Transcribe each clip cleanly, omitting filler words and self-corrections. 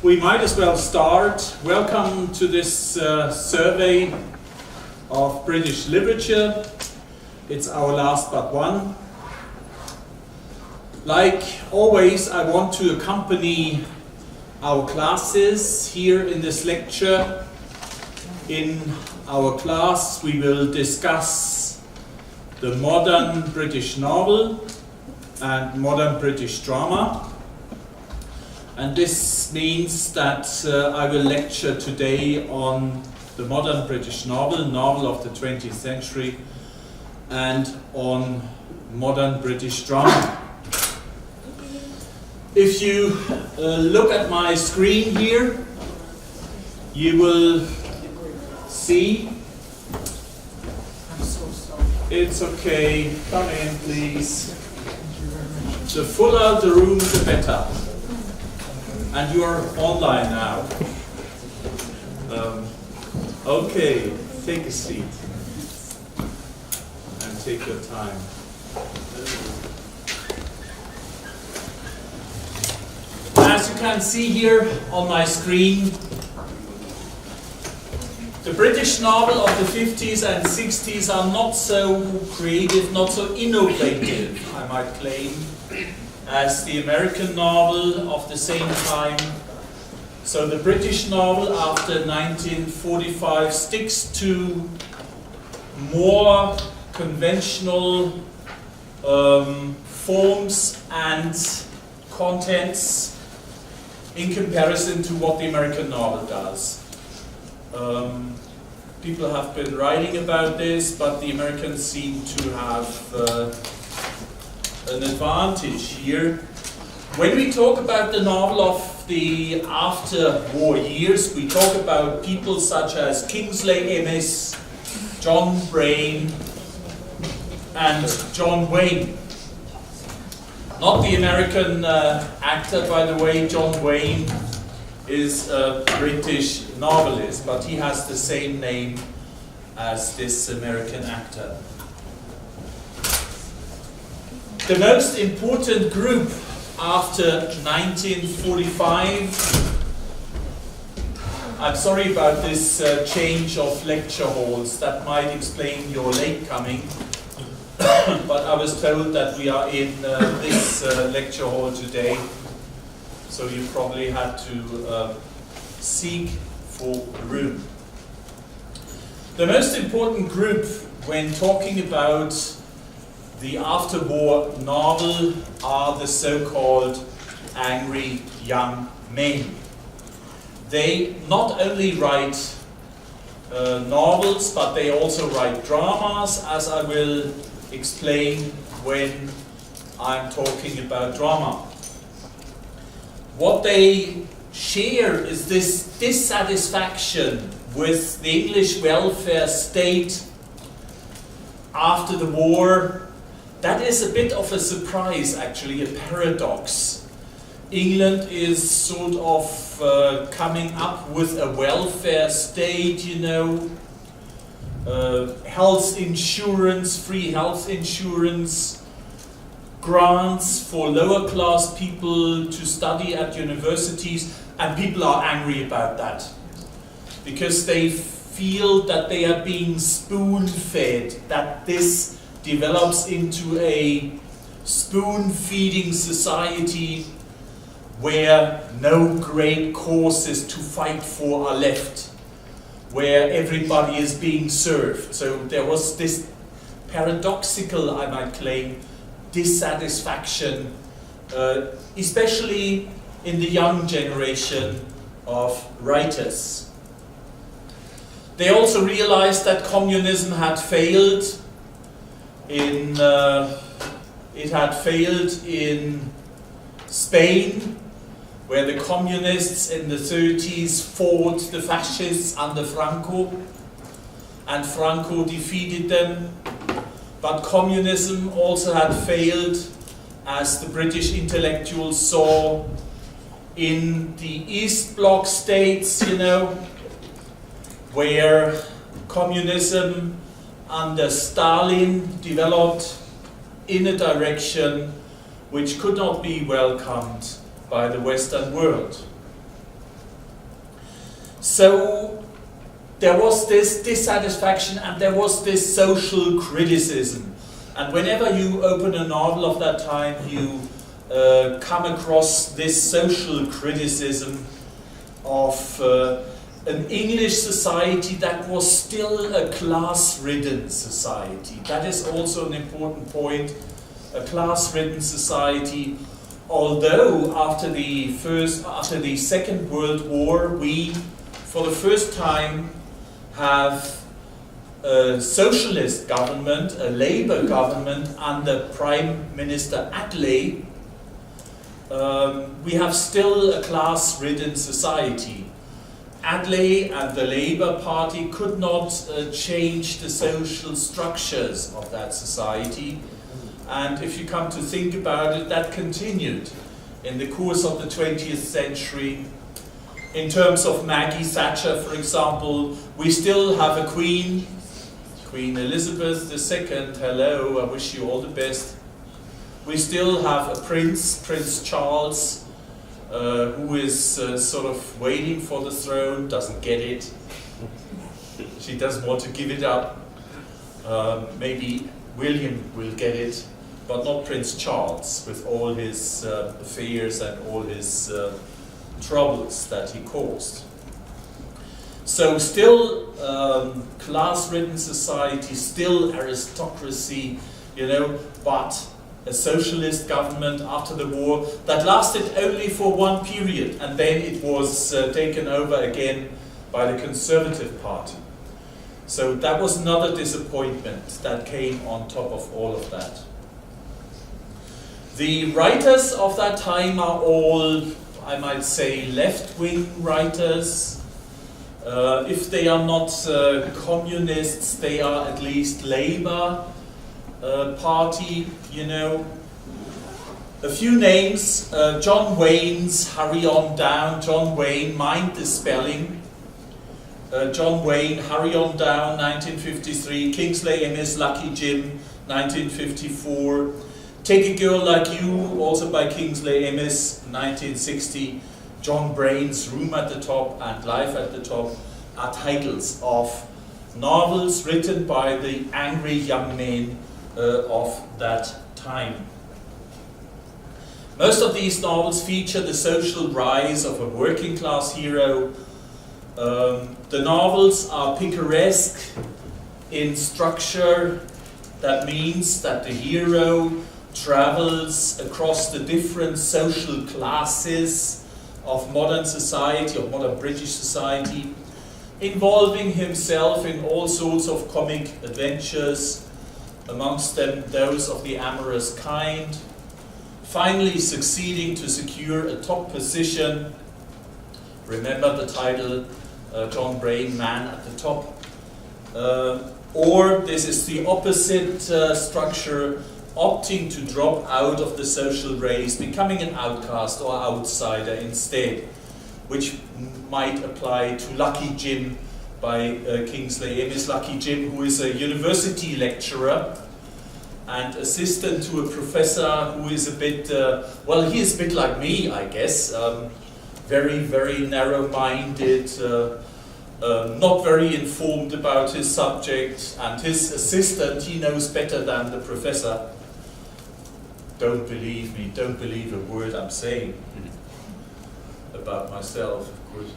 We might as well start. Welcome to this survey of British literature. It's our last but one. Like always, I want to accompany our classes here in this lecture. In our class, we will discuss the modern British novel and modern British drama. And this means that I will lecture today on the modern British novel of the 20th century, and on modern British drama. If you look at my screen here, you will see. I'm so sorry. It's okay. Come in, please. The fuller the room, the better. And you are online now. Okay, take a seat and take your time. As you can see here on my screen, the British novel of the 50s and 60s are not so creative, not so innovative, I might claim, as the American novel of the same time. So the British novel after 1945 sticks to more conventional forms and contents in comparison to what the American novel does. People have been writing about this, but the Americans seem to have an advantage here. When we talk about the novel of the after-war years, we talk about people such as Kingsley Amis, John Brain, and John Wayne. Not the American actor, by the way. John Wayne is a British novelist, but he has the same name as this American actor. The most important group after 1945, I'm sorry about this change of lecture halls, that might explain your late coming, but I was told that we are in this lecture hall today, so you probably had to seek for a room. The most important group when talking about the after-war novel are the so-called angry young men. They not only write novels, but they also write dramas, as I will explain when I'm talking about drama. What they share is this dissatisfaction with the English welfare state after the war. That is a bit of a surprise, actually, a paradox. England is sort of coming up with a welfare state, you know, health insurance, free health insurance, grants for lower class people to study at universities, and people are angry about that because they feel that they are being spoon-fed, that this develops into a spoon-feeding society where no great causes to fight for are left, where everybody is being served. So there was this paradoxical, I might claim, dissatisfaction, especially in the young generation of writers. They also realized that communism had failed. It had failed in Spain, where the communists in the 30s fought the fascists under Franco, and Franco defeated them. But communism also had failed, as the British intellectuals saw, in the East Bloc states, you know, where communism under Stalin developed in a direction which could not be welcomed by the Western world. So there was this dissatisfaction and there was this social criticism. And whenever you open a novel of that time, you come across this social criticism of an English society that was still a class-ridden society. That is also an important point, a class-ridden society. Although after the Second World War, we, for the first time, have a socialist government, a Labour government under Prime Minister Attlee, we have still a class-ridden society. Attlee and the Labour Party could not change the social structures of that society. And if you come to think about it, that continued in the course of the 20th century. In terms of Maggie Thatcher, for example, we still have a queen, Queen Elizabeth II, hello, I wish you all the best. We still have a prince, Prince Charles, who is sort of waiting for the throne, doesn't get it. She doesn't want to give it up. Maybe William will get it, but not Prince Charles, with all his affairs and all his troubles that he caused. So still class-ridden society, still aristocracy, you know, but a socialist government after the war that lasted only for one period, and then it was taken over again by the Conservative Party. So that was another disappointment that came on top of all of that. The writers of that time are all, I might say, left-wing writers. If they are not communists, they are at least Labour Party, you know. A few names, John Wayne's Hurry On Down, John Wayne, mind the spelling. John Wayne, Hurry On Down, 1953, Kingsley Amis, Lucky Jim, 1954. Take a Girl Like You, also by Kingsley Amis, 1960. John Brain's Room at the Top and Life at the Top are titles of novels written by the angry young men of that time. Most of these novels feature the social rise of a working class hero. The novels are picaresque in structure. That means that the hero travels across the different social classes of modern society, of modern British society, involving himself in all sorts of comic adventures, amongst them those of the amorous kind, finally succeeding to secure a top position. Remember the title, John Brain, Man at the Top. Or this is the opposite structure, opting to drop out of the social race, becoming an outcast or outsider instead, which might apply to Lucky Jim by Kingsley Amis. Lucky Jim, who is a university lecturer and assistant to a professor who is a bit, well, he is a bit like me, I guess, very, very narrow-minded, not very informed about his subject, and his assistant, he knows better than the professor. Don't believe me, don't believe a word I'm saying about myself, of course.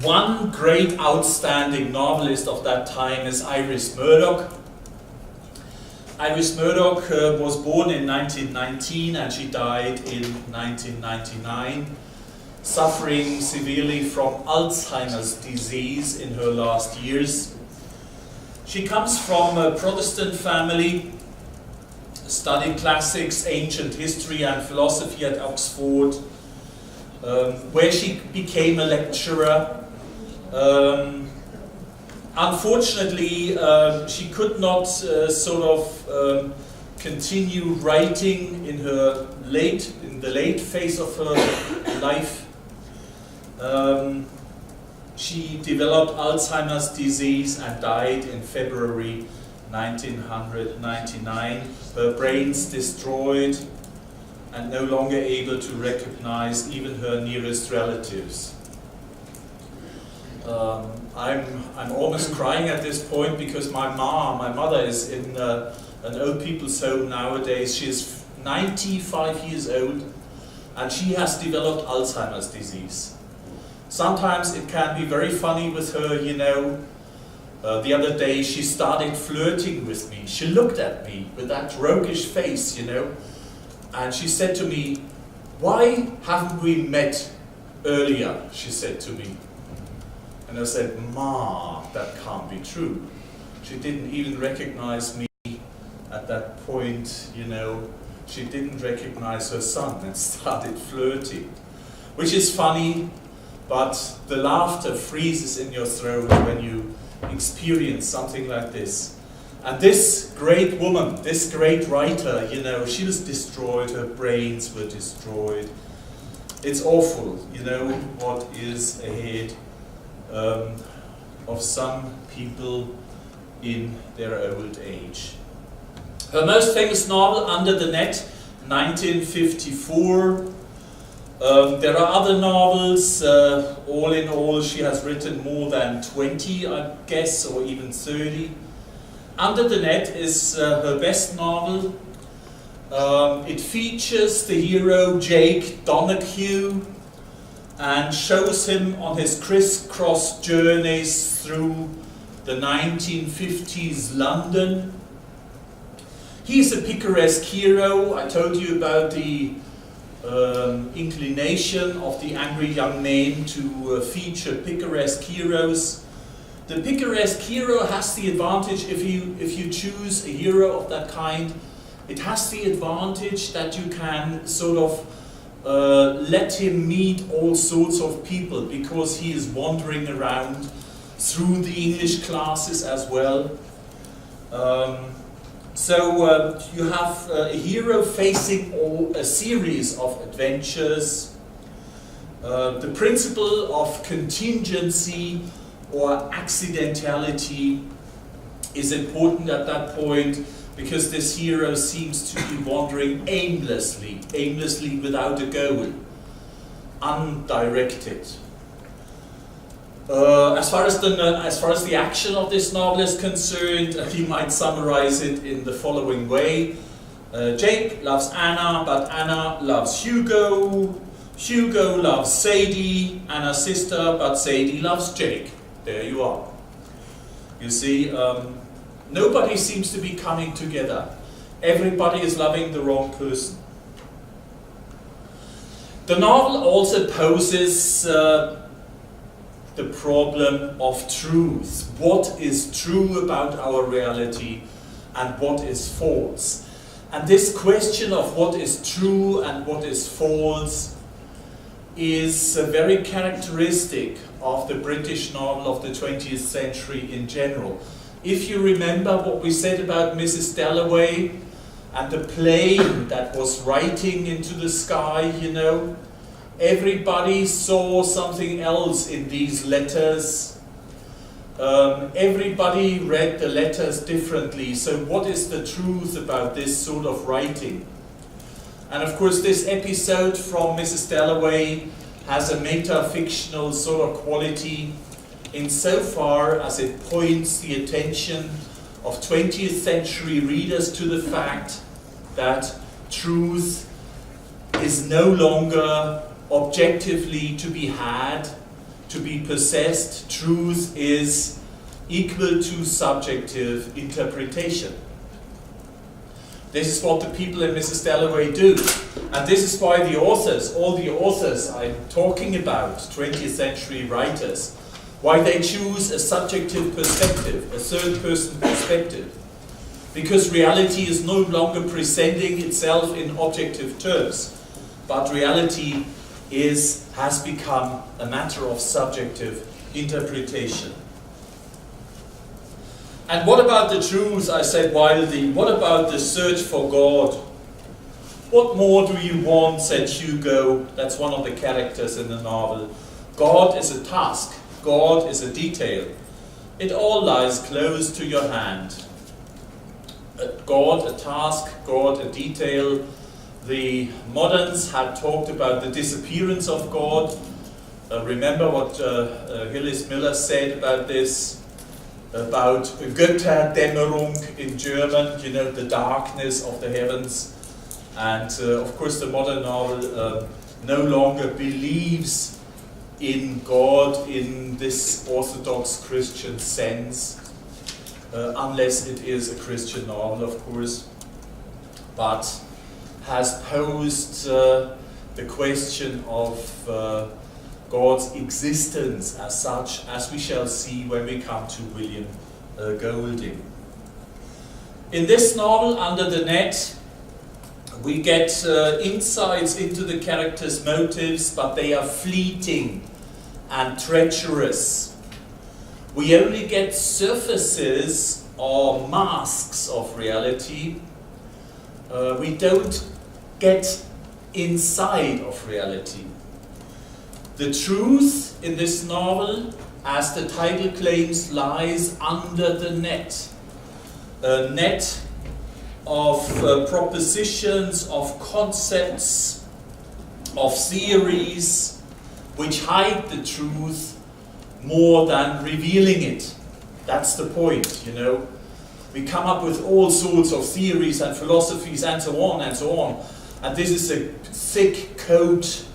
One great outstanding novelist of that time is Iris Murdoch. Iris Murdoch was born in 1919 and she died in 1999, suffering severely from Alzheimer's disease in her last years. She comes from a Protestant family, studied classics, ancient history and philosophy at Oxford, where she became a lecturer. Unfortunately, she could not continue writing in the late phase of her life. She developed Alzheimer's disease and died in February 1999. Her brains destroyed, and no longer able to recognize even her nearest relatives. I'm almost crying at this point because my mother is in an old people's home nowadays. She is 95 years old and she has developed Alzheimer's disease. Sometimes it can be very funny with her, you know. The other day she started flirting with me. She looked at me with that roguish face, you know, and she said to me, "Why haven't we met earlier?" she said to me. And I said, "Ma, that can't be true." She didn't even recognize me at that point, you know. She didn't recognize her son and started flirting. Which is funny, but the laughter freezes in your throat when you experience something like this. And this great woman, this great writer, you know, she was destroyed, her brains were destroyed. It's awful, you know, what is ahead of some people in their old age. Her most famous novel, Under the Net, 1954. There are other novels. All in all, she has written more than 20, I guess, or even 30. Under the Net is her best novel. It features the hero Jake Donahue and shows him on his crisscross journeys through the 1950s London. He's a picaresque hero. I told you about the inclination of the angry young men to feature picaresque heroes. The picaresque hero has the advantage, if you choose a hero of that kind, it has the advantage that you can sort of let him meet all sorts of people, because he is wandering around through the English classes as well. So you have a hero facing a series of adventures. The principle of contingency or accidentality is important at that point, because this hero seems to be wandering aimlessly without a goal, undirected. As far as the action of this novel is concerned, you might summarize it in the following way. Jake loves Anna, but Anna loves Hugo. Hugo loves Sadie, Anna's sister, but Sadie loves Jake. There you are. You see, nobody seems to be coming together. Everybody is loving the wrong person. The novel also poses the problem of truth. What is true about our reality and what is false? And this question of what is true and what is false is very characteristic of the British novel of the 20th century in general. If you remember what we said about Mrs. Dalloway and the plane that was writing into the sky, you know, everybody saw something else in these letters. Everybody read the letters differently. So what is the truth about this sort of writing? And of course this episode from Mrs. Dalloway has a meta-fictional sort of quality insofar as it points the attention of 20th century readers to the fact that truth is no longer objectively to be had, to be possessed. Truth is equal to subjective interpretation. This is what the people in Mrs. Dalloway do. And this is why the authors, all the authors I'm talking about, 20th century writers, why they choose a subjective perspective, a third-person perspective. Because reality is no longer presenting itself in objective terms, but reality has become a matter of subjective interpretation. And what about the truth, I said wildly, what about the search for God? What more do you want, said Hugo, that's one of the characters in the novel. God is a task, God is a detail. It all lies close to your hand. God a task, God a detail. The moderns had talked about the disappearance of God. Remember what Hillis Miller said about this, about Götterdämmerung in German, you know, the darkness of the heavens. And of course the modern novel no longer believes in God in this Orthodox Christian sense, unless it is a Christian novel, of course, but has posed the question of God's existence as such, as we shall see when we come to William Goldin. In this novel, Under the Net, we get insights into the characters' motives, but they are fleeting and treacherous. We only get surfaces or masks of reality. We don't get inside of reality. The truth in this novel, as the title claims, lies under the net. A net of propositions, of concepts, of theories, which hide the truth more than revealing it. That's the point, you know. We come up with all sorts of theories and philosophies and so on and so on. And this is a thick coat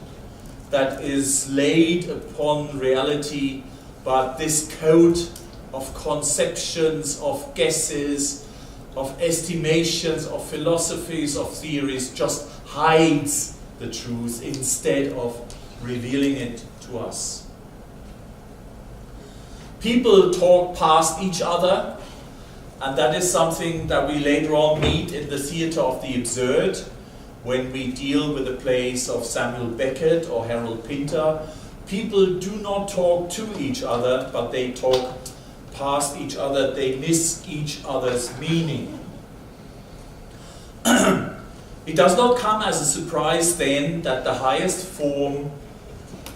that is laid upon reality, but this coat of conceptions, of guesses, of estimations, of philosophies, of theories just hides the truth instead of revealing it to us. People talk past each other, and that is something that we later on meet in the theatre of the absurd, when we deal with the plays of Samuel Beckett or Harold Pinter. People do not talk to each other, but they talk past each other, they miss each other's meaning. It does not come as a surprise then that the highest form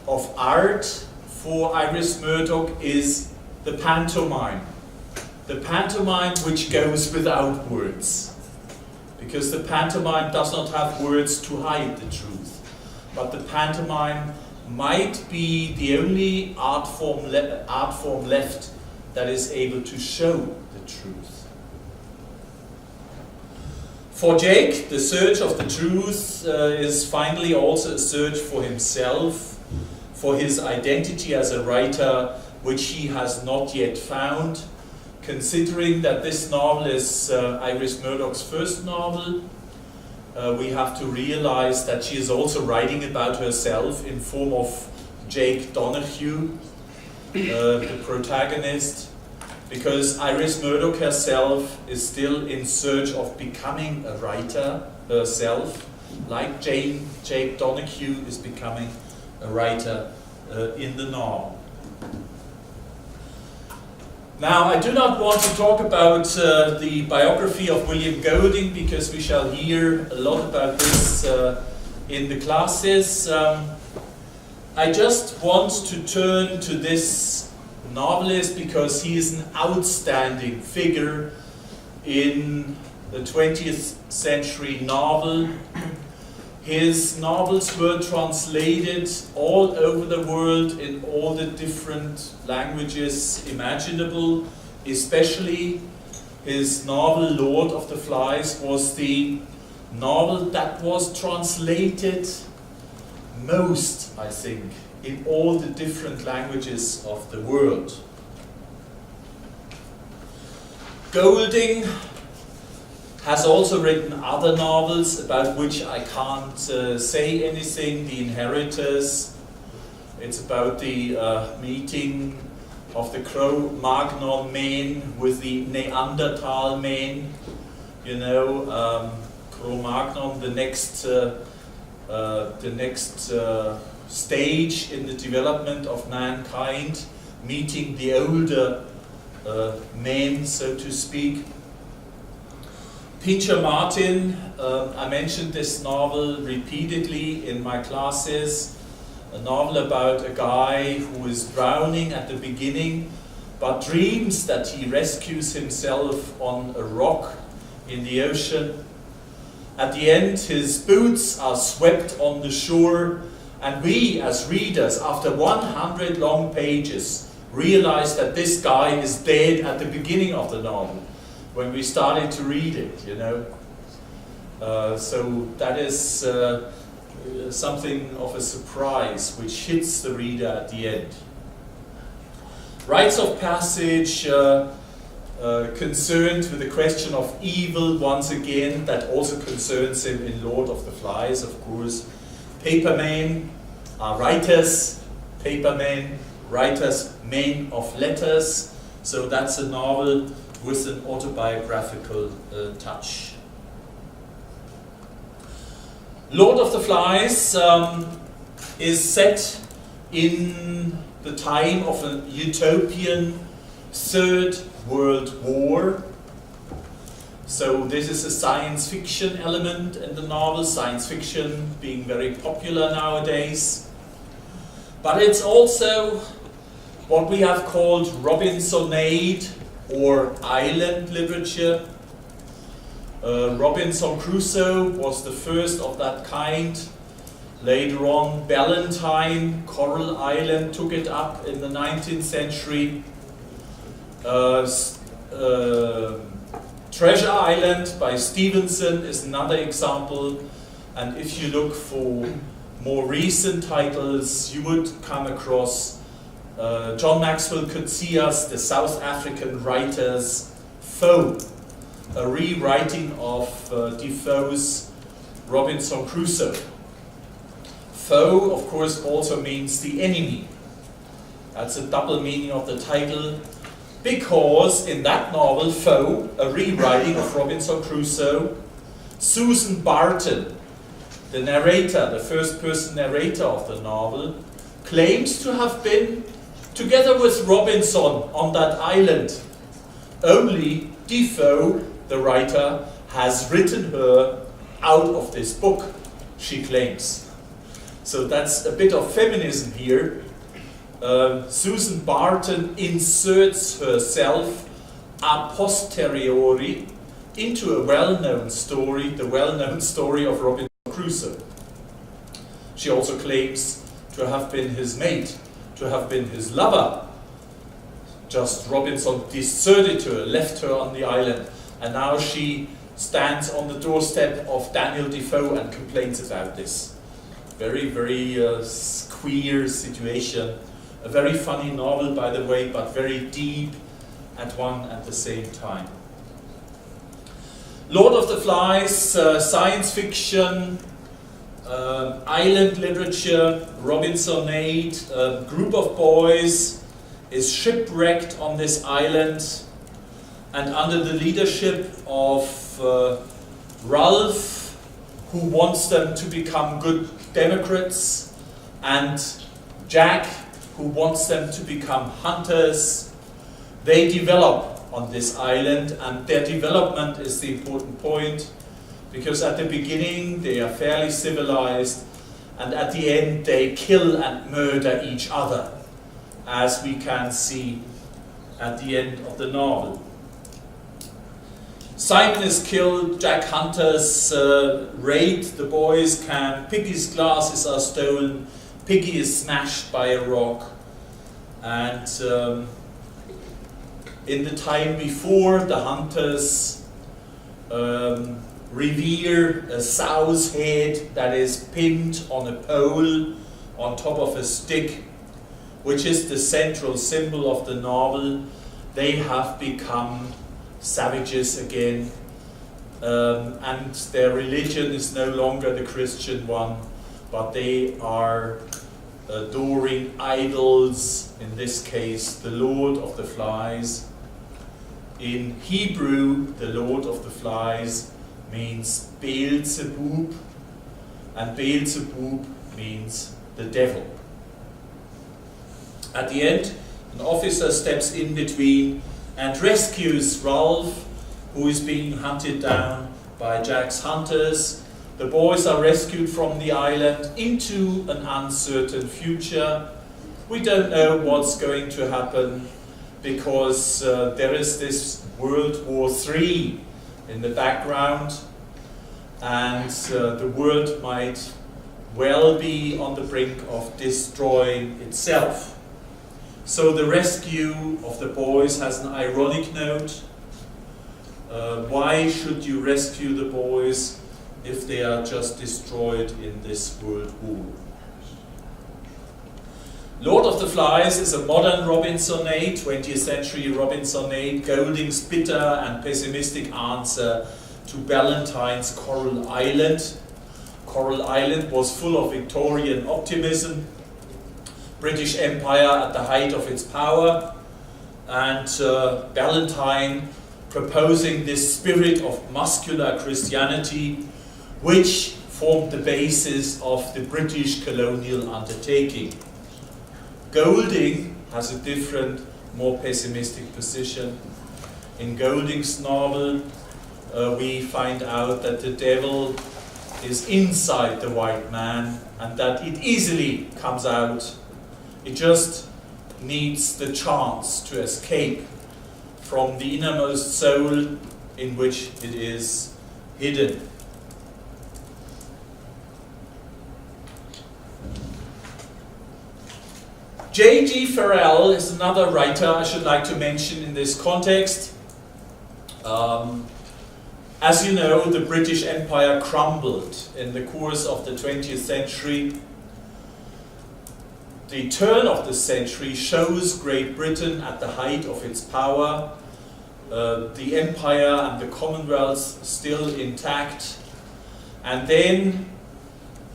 of art for Iris Murdoch is the pantomime. The pantomime which goes without words. Because the pantomime does not have words to hide the truth. But the pantomime might be the only art form left that is able to show the truth. For Jake, the search of the truth is finally also a search for himself, for his identity as a writer, which he has not yet found. Considering that this novel is Iris Murdoch's first novel, we have to realize that she is also writing about herself in form of Jake Donahue, the protagonist, because Iris Murdoch herself is still in search of becoming a writer herself, like Jake Donahue is becoming a writer in the novel. Now, I do not want to talk about the biography of William Goldin, because we shall hear a lot about this in the classes. I just want to turn to this novelist because he is an outstanding figure in the 20th century novel. His novels were translated all over the world in all the different languages imaginable. Especially his novel Lord of the Flies was the novel that was translated most, I think, in all the different languages of the world. Goldin has also written other novels about which I can't say anything. The Inheritors, it's about the meeting of the Cro-Magnon men with the Neanderthal men. You know, Cro-Magnon, the next stage in the development of mankind, meeting the older men, so to speak. Pincher Martin, I mentioned this novel repeatedly in my classes, a novel about a guy who is drowning at the beginning, but dreams that he rescues himself on a rock in the ocean. At the end, his boots are swept on the shore, and we, as readers, after 100 long pages, realize that this guy is dead at the beginning of the novel, when we started to read it, you know. So that is something of a surprise, which hits the reader at the end. Rites of passage, concerned with the question of evil once again, that also concerns him in Lord of the Flies, of course. Papermen are writers, papermen, writers, men of letters, so that's a novel with an autobiographical touch. Lord of the Flies is set in the time of a utopian Third World War. So this is a science fiction element in the novel, science fiction being very popular nowadays. But it's also what we have called Robinsonade or island literature. Robinson Crusoe was the first of that kind. Later on, Ballantyne, Coral Island, took it up in the 19th century. Treasure Island by Stevenson is another example. And if you look for more recent titles, you would come across John Maxwell Coetzee, the South African writer's Foe, a rewriting of Defoe's Robinson Crusoe. Foe, of course, also means the enemy. That's a double meaning of the title, because in that novel, Foe, a rewriting of Robinson Crusoe, Susan Barton, the narrator, the first-person narrator of the novel, claims to have been together with Robinson on that island. Only Defoe, the writer, has written her out of this book, she claims. So that's a bit of feminism here. Susan Barton inserts herself a posteriori into a well-known story, the well-known story of Robinson Crusoe. She also claims to have been his mate, to have been his lover. Just Robinson deserted her, left her on the island, and now she stands on the doorstep of Daniel Defoe and complains about this. Very, very queer situation. A very funny novel, by the way, but very deep at one and the same time. Lord of the Flies, science fiction, island literature, Robinsonade, a group of boys is shipwrecked on this island, and under the leadership of Ralph, who wants them to become good Democrats, and Jack, who wants them to become hunters, they develop on this island, and their development is the important point, because at the beginning they are fairly civilized, and at the end they kill and murder each other, as we can see at the end of the novel. Simon is killed, Jack Hunter's raid, the boys can, Piggy's glasses are stolen, Piggy is smashed by a rock, and in the time before, the hunters revere a sow's head that is pinned on a pole on top of a stick, which is the central symbol of the novel. They have become savages again, and their religion is no longer the Christian one, but they are adoring idols, in this case the Lord of the Flies. In Hebrew, the Lord of the Flies means Beelzebub, and Beelzebub means the devil. At the end, an officer steps in between and rescues Ralph, who is being hunted down by Jack's hunters. The boys are rescued from the island into an uncertain future. We don't know what's going to happen, because there is this World War III in the background, and the world might well be on the brink of destroying itself. So the rescue of the boys has an ironic note. Why should you rescue the boys if they are just destroyed in this world war? Lord of the Flies is a modern Robinsonade, 20th century Robinsonade, Golding's bitter and pessimistic answer to Ballantyne's Coral Island. Coral Island was full of Victorian optimism, British Empire at the height of its power, and Ballantyne proposing this spirit of muscular Christianity, which formed the basis of the British colonial undertaking. Golding has a different, more pessimistic position. In Golding's novel, we find out that the devil is inside the white man and that it easily comes out. It just needs the chance to escape from the innermost soul in which it is hidden. J.G. Farrell is another writer I should like to mention in this context. As you know, the British Empire crumbled in the course of the 20th century. The turn of the century shows Great Britain at the height of its power, the empire and the Commonwealth still intact, and then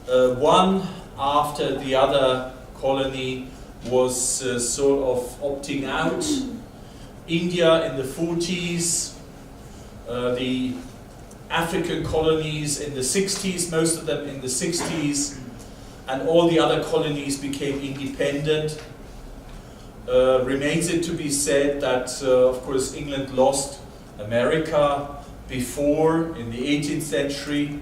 one after the other colony was sort of opting out. India in the 40s, the African colonies in the 60s, most of them in the 60s, and all the other colonies became independent. Remains it to be said that, of course, England lost America before, in the 18th century.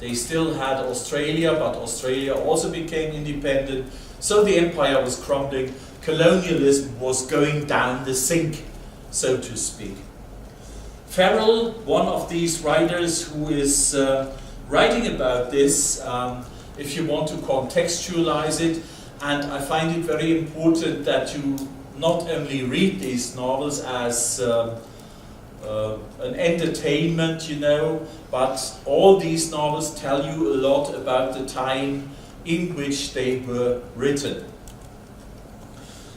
They still had Australia, but Australia also became independent. So the empire was crumbling. Colonialism was going down the sink, so to speak. Farrell, one of these writers who is writing about this, if you want to contextualize it, and I find it very important that you not only read these novels as an entertainment, you know, but all these novels tell you a lot about the time in which they were written.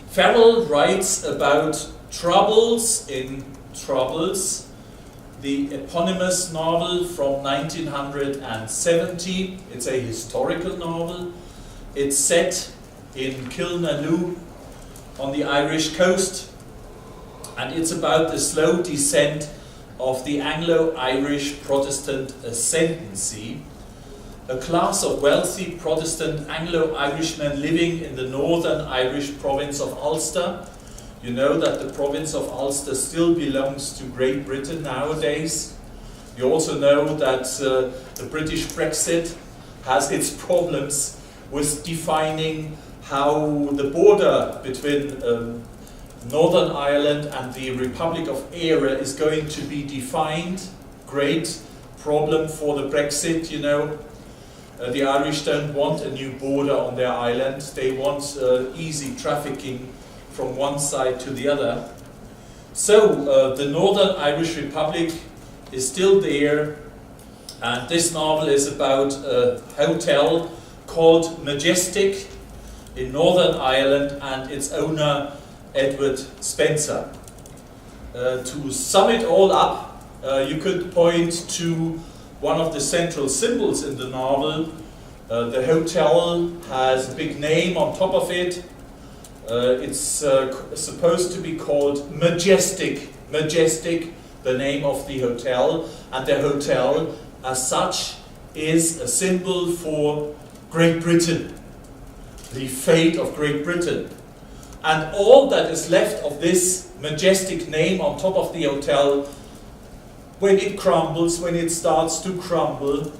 Farrell writes about Troubles in Troubles, the eponymous novel from 1970. It's a historical novel. It's set in Kilnaloo on the Irish coast, and it's about the slow descent of the Anglo-Irish Protestant ascendancy, a class of wealthy Protestant Anglo-Irishmen living in the northern Irish province of Ulster. You know that the province of Ulster still belongs to Great Britain nowadays. You also know that the British Brexit has its problems with defining how the border between Northern Ireland and the Republic of Eire is going to be defined. Great problem for the Brexit, you know. The Irish don't want a new border on their island. They want easy trafficking from one side to the other. So the Northern Irish Republic is still there, and this novel is about a hotel called Majestic in Northern Ireland and its owner Edward Spencer. To sum it all up, you could point to one of the central symbols in the novel. The hotel has a big name on top of it. It's supposed to be called Majestic. Majestic, the name of the hotel. And the hotel, as such, is a symbol for Great Britain, the fate of Great Britain. And all that is left of this majestic name on top of the hotel, when it crumbles, when it starts to crumble,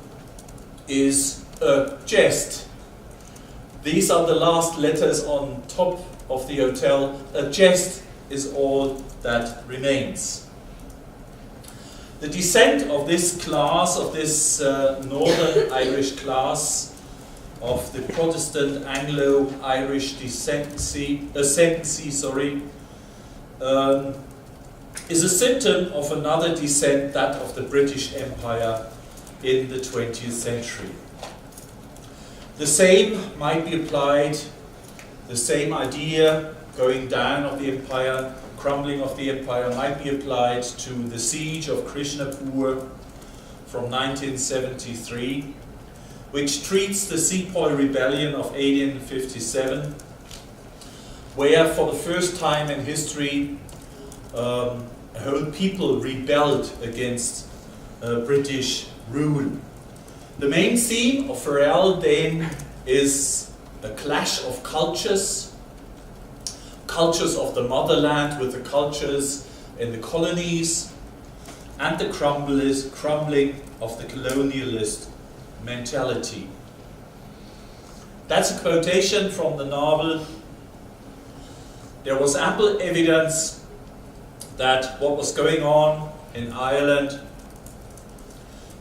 is a jest. These are the last letters on top of the hotel. A jest is all that remains. The descent of this class, of this Northern Irish class, of the Protestant Anglo-Irish ascendancy, is a symptom of another descent, that of the British Empire in the 20th century. The same might be applied, the same idea, going down of the empire, crumbling of the empire, might be applied to the siege of Krishnapur from 1973, which treats the Sepoy Rebellion of 1857, where for the first time in history a whole people rebelled against British rule. The main theme of Farrell then is a clash of cultures, cultures of the motherland with the cultures in the colonies, and the crumbling of the colonialist mentality. That's a quotation from the novel. There was ample evidence that what was going on in Ireland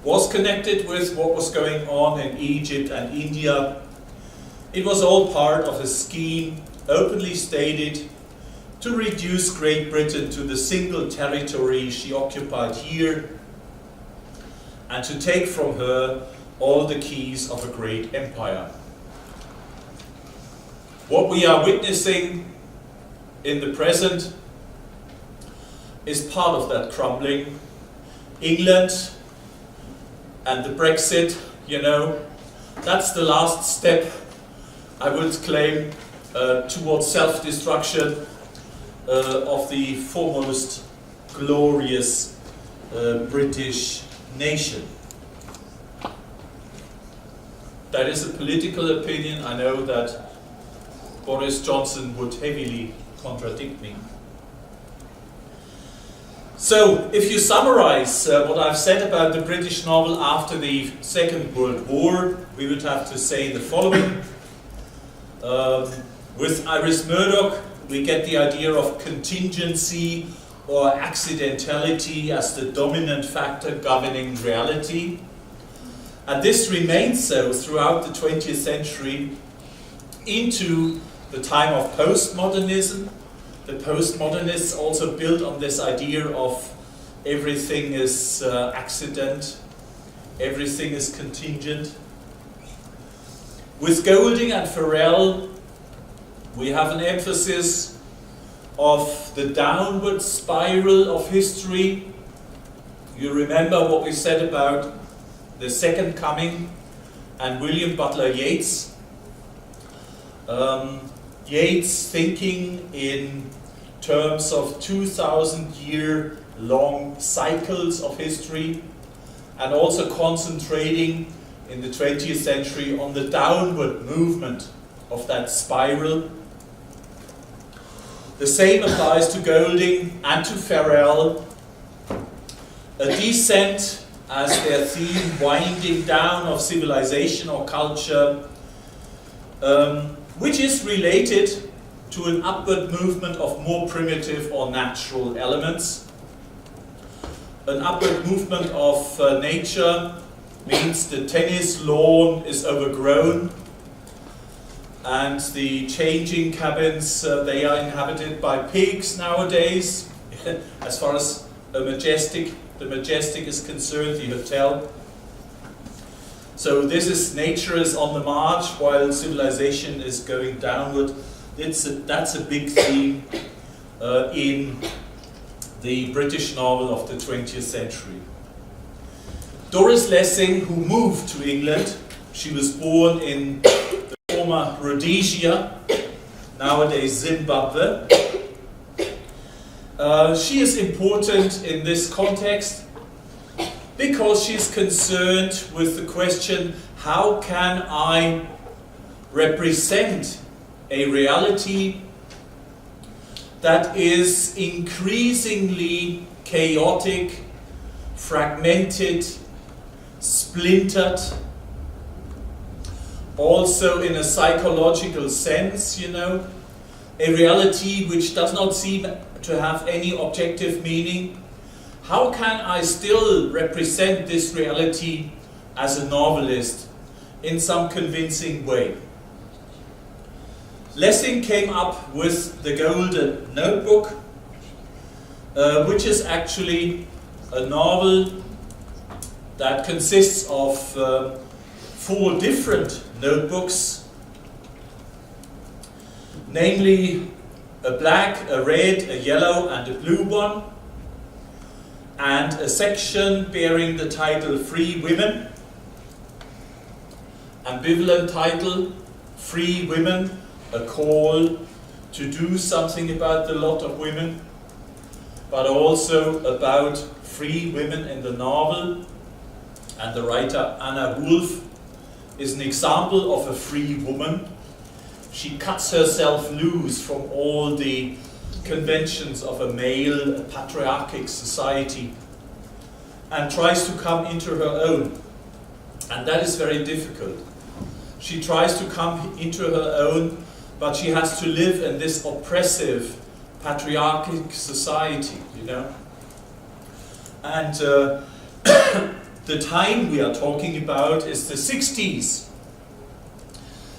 was connected with what was going on in Egypt and India. It was all part of a scheme openly stated to reduce Great Britain to the single territory she occupied here and to take from her all the keys of a great empire. What we are witnessing in the present is part of that crumbling. England and the Brexit, that's the last step, I would claim, towards self-destruction of the foremost glorious British nation. That is a political opinion. I know that Boris Johnson would heavily contradict me. So, if you summarize what I've said about the British novel after the Second World War, we would have to say the following. With Iris Murdoch, we get the idea of contingency or accidentality as the dominant factor governing reality. And this remains so throughout the 20th century into the time of postmodernism. The postmodernists also built on this idea of everything is accident, everything is contingent. With Goldin and Farrell, we have an emphasis of the downward spiral of history. You remember what we said about the Second Coming and William Butler Yeats. Yeats thinking in terms of 2,000-year long cycles of history, and also concentrating in the 20th century on the downward movement of that spiral. The same applies to Goldin and to Farrell. A descent as their theme, winding down of civilization or culture, which is related to an upward movement of more primitive or natural elements. An upward movement of nature means the tennis lawn is overgrown and the changing cabins, they are inhabited by pigs nowadays. As far as the Majestic is concerned, the hotel. So this is nature is on the march while civilization is going downward. That's a big theme in the British novel of the 20th century. Doris Lessing, who moved to England, she was born in the former Rhodesia, nowadays Zimbabwe. She is important in this context because she's concerned with the question, how can I represent a reality that is increasingly chaotic, fragmented, splintered, also in a psychological sense, a reality which does not seem to have any objective meaning. how can I still represent this reality as a novelist in some convincing way? Lessing came up with the Goldin Notebook, which is actually a novel that consists of 4 different notebooks, namely a black, a red, a yellow and a blue one, and a section bearing the title Free Women, ambivalent title, Free Women, a call to do something about the lot of women, but also about free women in the novel. And the writer Anna Wolf is an example of a free woman. She cuts herself loose from all the conventions of a male, patriarchic society and tries to come into her own. And that is very difficult. She tries to come into her own, but she has to live in this oppressive, patriarchic society, you know. And the time we are talking about is the 60s.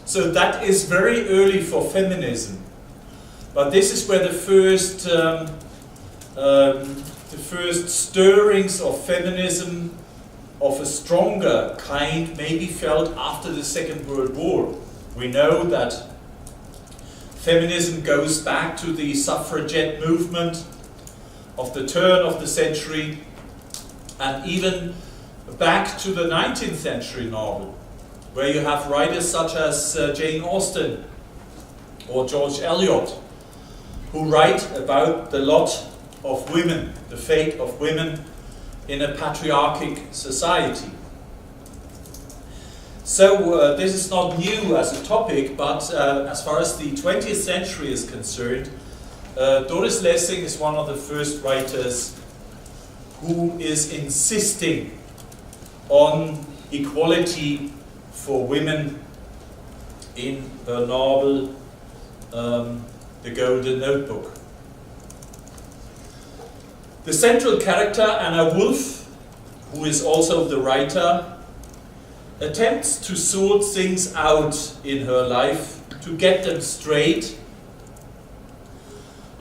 So that is very early for feminism. But this is where the first stirrings of feminism of a stronger kind may be felt after the Second World War. We know that feminism goes back to the suffragette movement of the turn of the century, and even back to the 19th century novel, where you have writers such as Jane Austen or George Eliot, who write about the lot of women, the fate of women in a patriarchic society. So this is not new as a topic, but as far as the 20th century is concerned, Doris Lessing is one of the first writers who is insisting on equality for women in her novel, The Goldin Notebook. The central character, Anna Wolf, who is also the writer, attempts to sort things out in her life, to get them straight.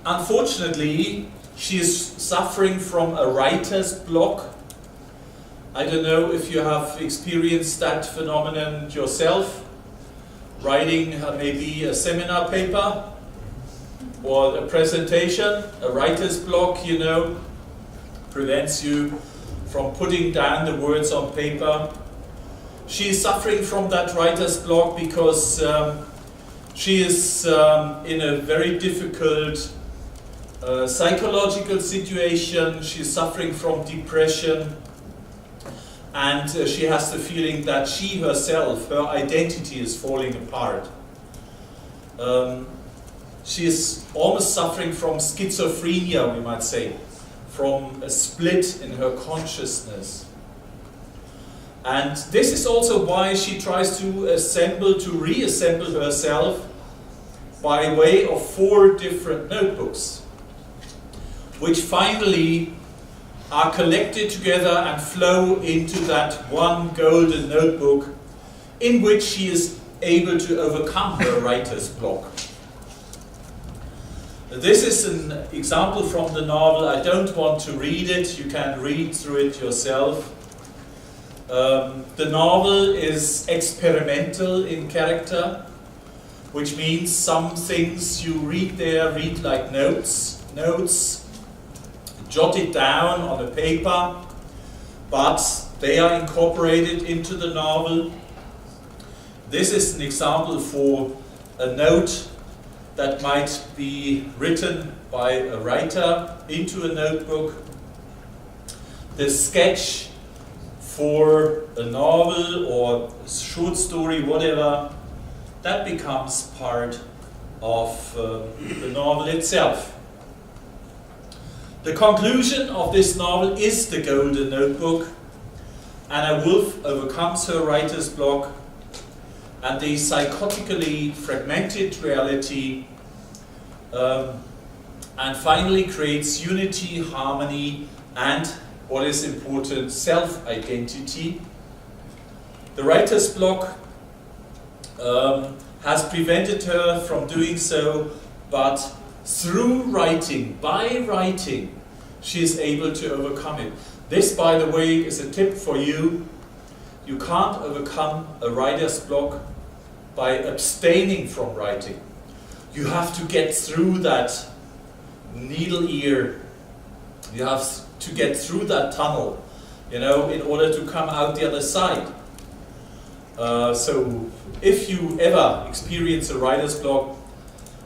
Unfortunately, she is suffering from a writer's block. I don't know if you have experienced that phenomenon yourself, writing maybe a seminar paper or a presentation. A writer's block, you know, prevents you from putting down the words on paper. She is suffering from that writer's block because she is in a very difficult psychological situation. She's suffering from depression, and she has the feeling that she herself, her identity is falling apart. She is almost suffering from schizophrenia, we might say, from a split in her consciousness. And this is also why she tries to reassemble herself by way of 4 different notebooks, which finally are collected together and flow into that one Goldin Notebook, in which she is able to overcome her writer's block. This is an example from the novel. I don't want to read it, you can read through it yourself. The novel is experimental in character, which means some things you read there, read like notes, jotted down on a paper, but they are incorporated into the novel. This is an example for a note that might be written by a writer into a notebook. The sketch for a novel or short story, whatever, that becomes part of the novel itself. The conclusion of this novel is the Goldin Notebook. Anna Wolf overcomes her writer's block, and the psychotically fragmented reality, and finally creates unity, harmony, and, what is important, self-identity. The writer's block has prevented her from doing so, but through writing, by writing, she is able to overcome it. This, by the way, is a tip for you. You can't overcome a writer's block by abstaining from writing. You have to get through that needle ear. You have to get through that tunnel, in order to come out the other side. So if you ever experience a writer's block,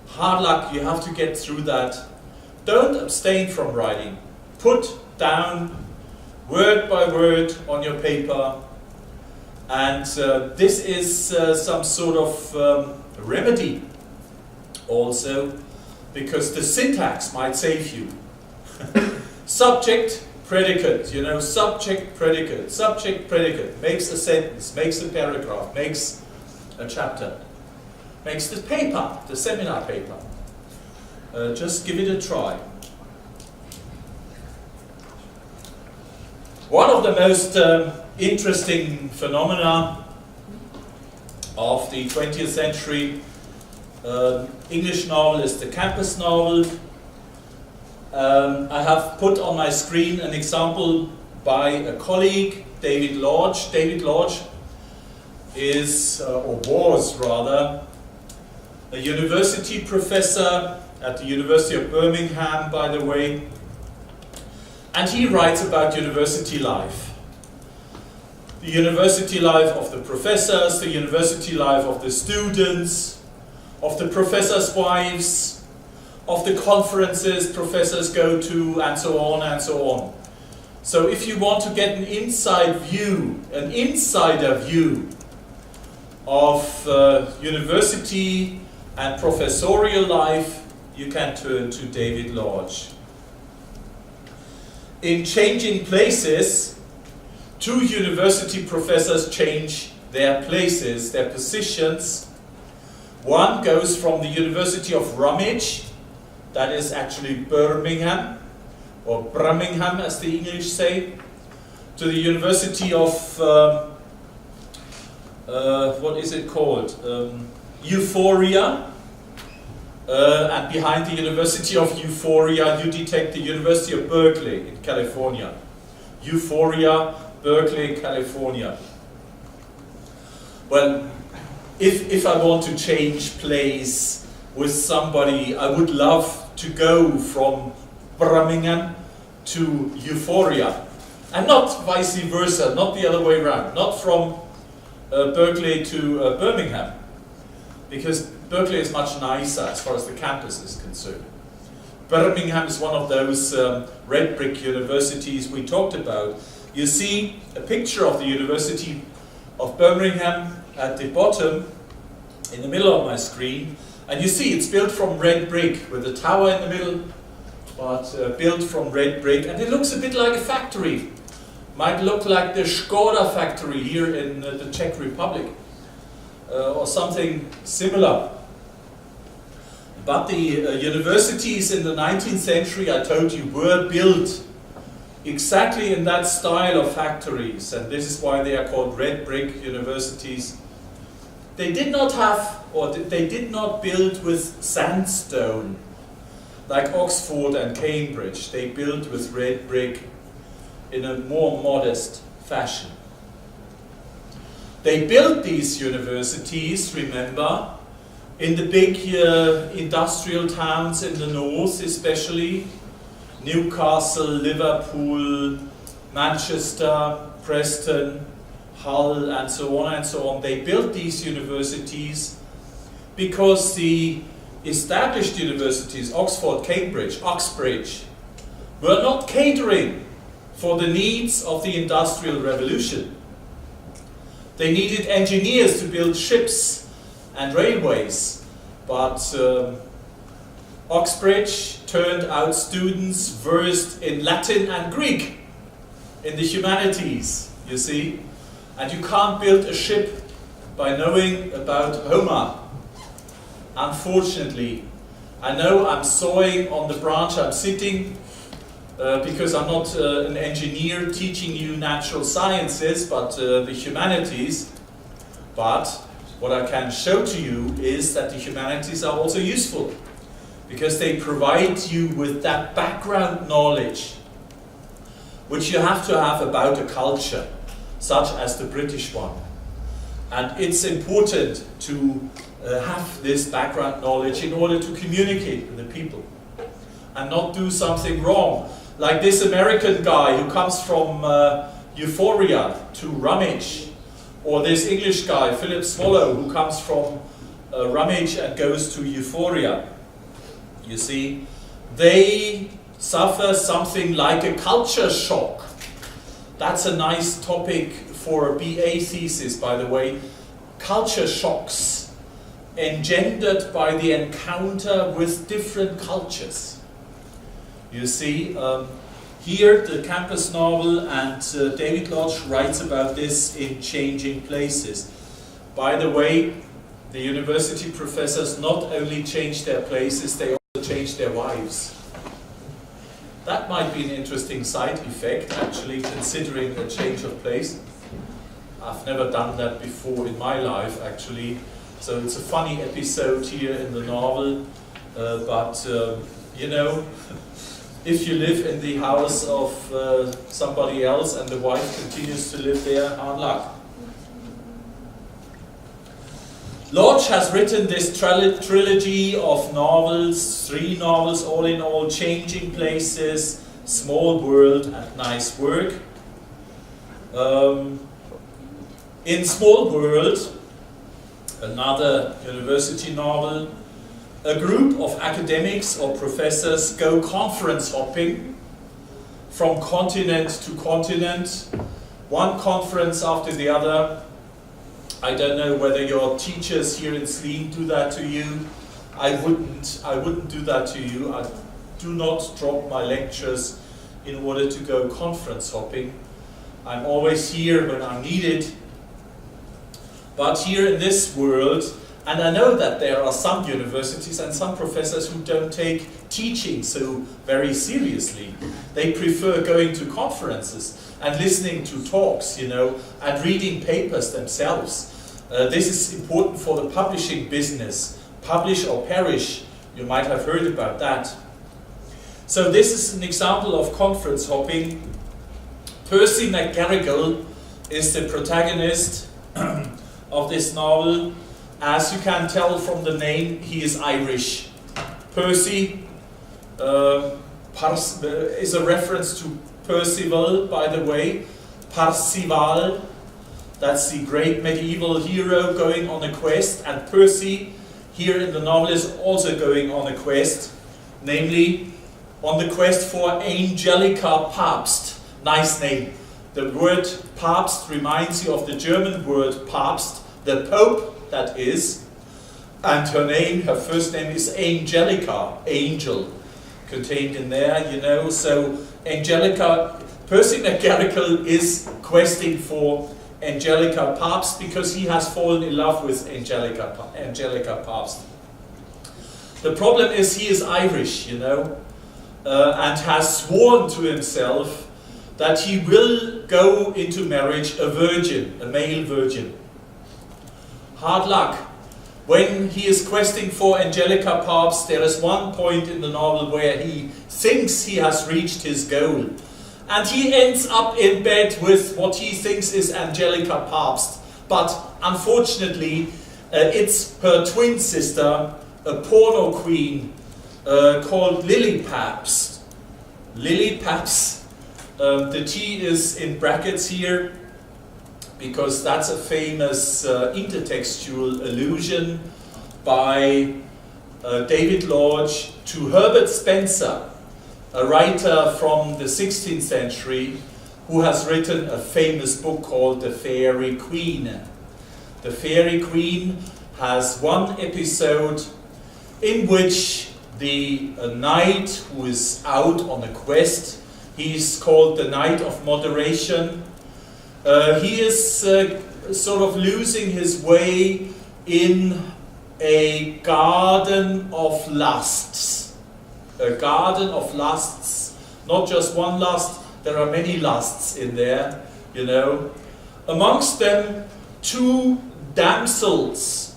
hard luck, you have to get through that. Don't abstain from writing. Put down word by word on your paper, and this is some sort of remedy also, because the syntax might save you. Subject, predicate, subject, predicate, makes a sentence, makes a paragraph, makes a chapter, makes the paper, the seminar paper. Just give it a try. One of the most interesting phenomena of the 20th century English novel is the Campus Knoll. I have put on my screen an example by a colleague, David Lodge. David Lodge is, or was rather, a university professor at the University of Birmingham, by the way. And he writes about university life. The university life of the professors, the university life of the students, of the professors' wives, of the conferences professors go to, and so on and so on. So if you want to get an insider view of university and professorial life, you can turn to David Lodge. In Changing Places, two university professors change their places, their positions. One goes from the University of Rummage, that is actually Birmingham, or Birmingham as the English say, to the University of, what is it called? Euphoria. And behind the University of Euphoria, you detect the University of Berkeley in California. Euphoria, Berkeley, California. Well, if I want to change place with somebody, I would love to go from Birmingham to Euphoria. And not vice versa, not the other way around. Not from Berkeley to Birmingham. Because Berkeley is much nicer as far as the campus is concerned. Birmingham is one of those red brick universities we talked about. You see a picture of the University of Birmingham at the bottom, in the middle of my screen, and you see it's built from red brick with a tower in the middle, but built from red brick, and it looks a bit like a factory. Might look like the Škoda factory here in the Czech Republic, or something similar. But the universities in the 19th century, I told you, were built exactly in that style of factories, and this is why they are called red brick universities. They did not have, or they did not build with sandstone, like Oxford and Cambridge. They built with red brick in a more modest fashion. They built these universities, remember, in the big industrial towns in the north, especially Newcastle, Liverpool, Manchester, Preston, Hull, and so on and so on. They built these universities because the established universities, Oxford, Cambridge, Oxbridge, were not catering for the needs of the Industrial Revolution. They needed engineers to build ships and railways, but Oxbridge turned out students versed in Latin and Greek, in the humanities, you see. And you can't build a ship by knowing about Homer. Unfortunately, I know I'm sawing on the branch I'm sitting. because I'm not an engineer teaching you natural sciences, but the humanities. But what I can show to you is that the humanities are also useful, because they provide you with that background knowledge which you have to have about a culture, such as the British one. And it's important to have this background knowledge in order to communicate with the people and not do something wrong. Like this American guy who comes from Euphoria to Rummage, or this English guy, Philip Swallow, who comes from Rummage and goes to Euphoria. You see, they suffer something like a culture shock. That's a nice topic for a BA thesis, by the way. Culture shocks engendered by the encounter with different cultures. You see, here the Campus Knoll, and David Lodge writes about this in Changing Places. By the way, the university professors not only change their places, they also change their wives. That might be an interesting side effect, actually, considering a change of place. I've never done that before in my life, actually. So it's a funny episode here in the novel, but you know, if you live in the house of somebody else and the wife continues to live there, hard luck. Lodge has written this trilogy of novels, 3 novels all in all: Changing Places, Small World, and Nice Work. In Small World, another university novel, a group of academics or professors go conference hopping from continent to continent, one conference after the other. I don't know whether your teachers here in Zlín do that to you. I wouldn't do that to you. I do not drop my lectures in order to go conference hopping. I'm always here when I'm needed. But here in this world, and I know that there are some universities and some professors who don't take teaching so very seriously. They prefer going to conferences and listening to talks, you know, and reading papers themselves. This is important for the publishing business. Publish or perish, you might have heard about that. So this is an example of conference hopping. Percy McGarrigle is the protagonist of this novel. As you can tell from the name, he is Irish. Percy is a reference to Percival, by the way. Parzival, that's the great medieval hero going on a quest, and Percy here in the novel is also going on a quest, namely on the quest for Angelica Papst. Nice name. The word Papst reminds you of the German word Papst, the Pope, that is, and her first name is Angelica, angel, contained in there, you know. So Angelica, Percy McGarrigle is questing for Angelica Papst because he has fallen in love with Angelica Papst. The problem is he is Irish, you know, and has sworn to himself that he will go into marriage a virgin, a male virgin. Hard luck. When he is questing for Angelica Papst, there is one point in the novel where he thinks he has reached his goal. And he ends up in bed with what he thinks is Angelica Papst. But unfortunately, it's her twin sister, a porno queen called Lily Papst. Lily Papst. The T is in brackets here, because that's a famous intertextual allusion by David Lodge to Herbert Spencer, a writer from the 16th century who has written a famous book called The Fairy Queen. The Fairy Queen has one episode in which the knight who is out on a quest, he's called the Knight of Moderation. He is sort of losing his way in a garden of lusts. A garden of lusts, not just one lust, there are many lusts in there, you know. Amongst them, 2 damsels,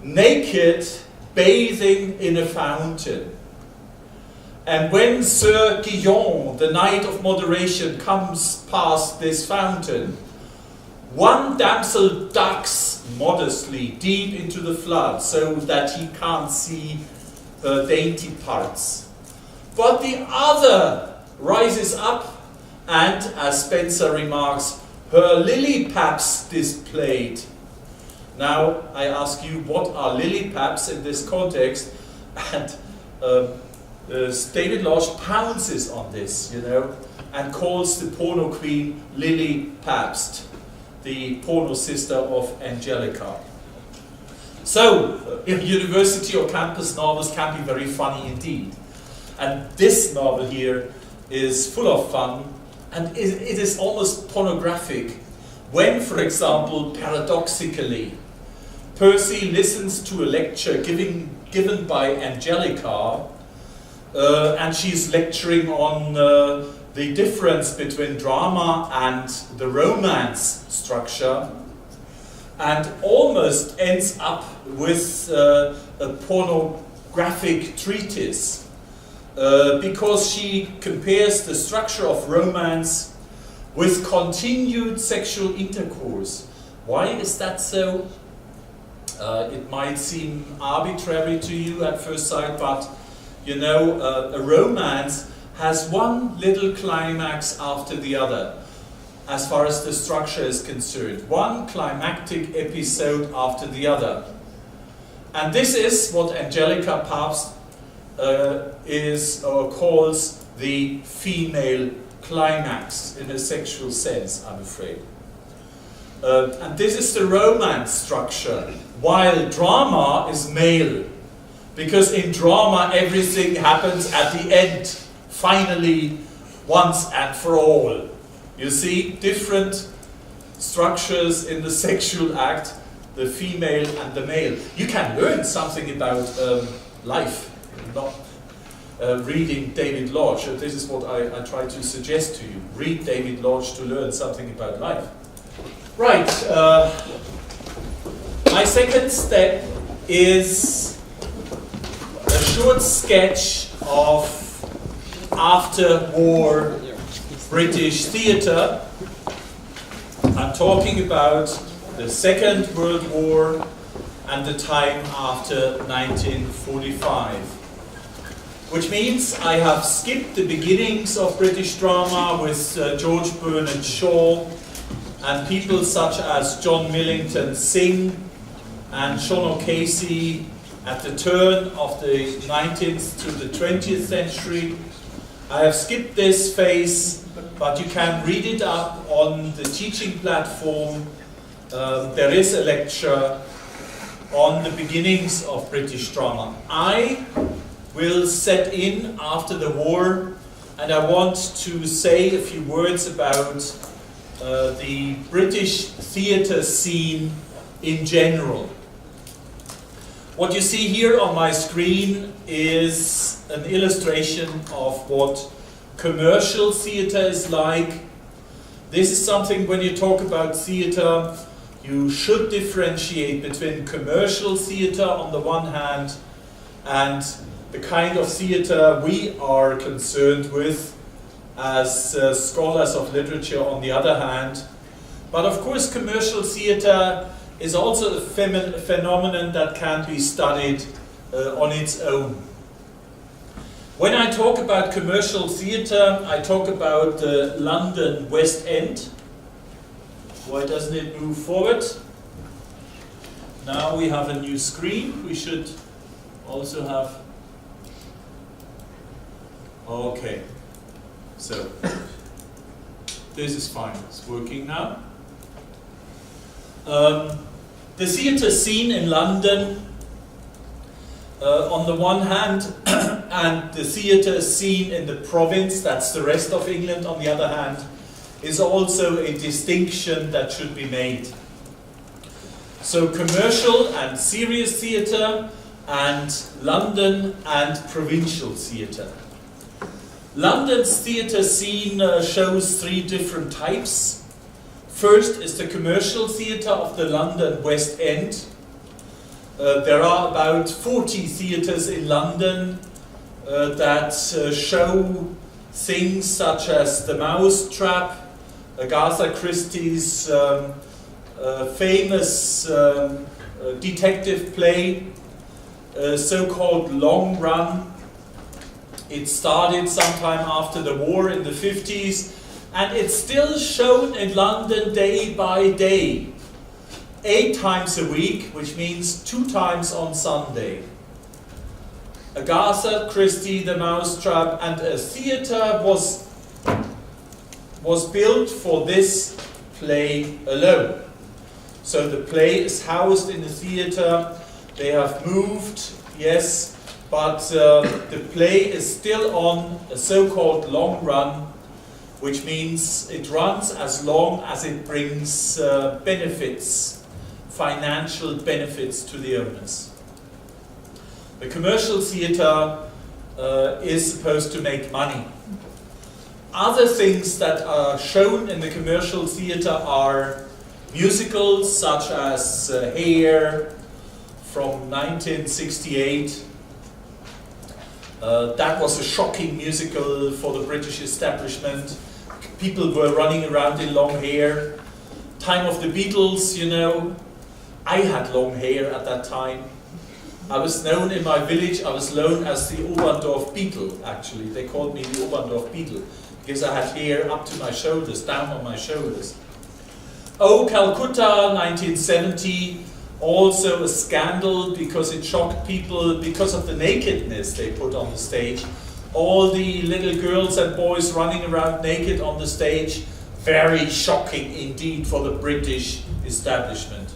naked, bathing in a fountain. And when Sir Guillaume, the knight of moderation, comes past this fountain, one damsel ducks modestly deep into the flood so that he can't see her dainty parts. But the other rises up and, as Spencer remarks, her lily paps displayed. Now I ask you, what are lily paps in this context? And David Lodge pounces on this, you know, and calls the porno queen Lily Pabst, the porno sister of Angelica. So, university or campus novels can be very funny indeed. And this novel here is full of fun, and it is almost pornographic when, for example, paradoxically, Percy listens to a lecture given by Angelica, and she's lecturing on the difference between drama and the romance structure, and almost ends up with a pornographic treatise, because she compares the structure of romance with continued sexual intercourse. Why is that so? It might seem arbitrary to you at first sight, but you know, a romance has one little climax after the other, as far as the structure is concerned. One climactic episode after the other. And this is what Angelica Pabst calls the female climax in a sexual sense, I'm afraid. And this is the romance structure, while drama is male. Because in drama everything happens at the end, finally, once and for all. You see, different structures in the sexual act, the female and the male. You can learn something about life, not reading David Lodge. This is what I try to suggest to you. Read David Lodge to learn something about life. Right, my second step is a short sketch of after-war British theatre. I'm talking about the Second World War and the time after 1945. Which means I have skipped the beginnings of British drama with George Bernard Shaw and people such as John Millington Synge and Sean O'Casey at the turn of the 19th to the 20th century. I have skipped this phase, but you can read it up on the teaching platform. There is a lecture on the beginnings of British drama. I will set in after the war, and I want to say a few words about the British theatre scene in general. What you see here on my screen is an illustration of what commercial theatre is like. This is something, when you talk about theatre, you should differentiate between commercial theatre on the one hand and the kind of theatre we are concerned with as scholars of literature on the other hand. But of course commercial theatre is also a phenomenon that can be studied on its own. When I talk about commercial theatre, I talk about the London West End. Why doesn't it move forward? Now we have a new screen. We should also have... Okay. So, this is fine. It's working now. The theatre scene in London, on the one hand, and the theatre scene in the province, that's the rest of England, on the other hand, is also a distinction that should be made. So commercial and serious theatre, and London and provincial theatre. London's theatre scene shows three different types. First is the commercial theatre of the London West End. There are about 40 theatres in London that show things such as The Mousetrap, Agatha Christie's famous detective play, so-called Long Run. It started sometime after the war in the 50s, and it's still shown in London day by day, 8 times a week, which means 2 times on Sunday. Agatha Christie, The Mousetrap, and a theatre was built for this play alone. So the play is housed in the theatre. They have moved, yes, but the play is still on a so-called long run, which means it runs as long as it brings benefits, financial benefits to the owners. The commercial theatre is supposed to make money. Other things that are shown in the commercial theatre are musicals such as Hair from 1968. That was a shocking musical for the British establishment. People were running around in long hair. Time of the Beatles, you know. I had long hair at that time. I was known in my village, I was known as the Oberndorf Beetle, actually. They called me the Oberndorf Beetle, because I had hair up to my shoulders, down on my shoulders. Oh, Calcutta, 1970, also a scandal because it shocked people because of the nakedness they put on the stage. All the little girls and boys running around naked on the stage, very shocking indeed for the British establishment.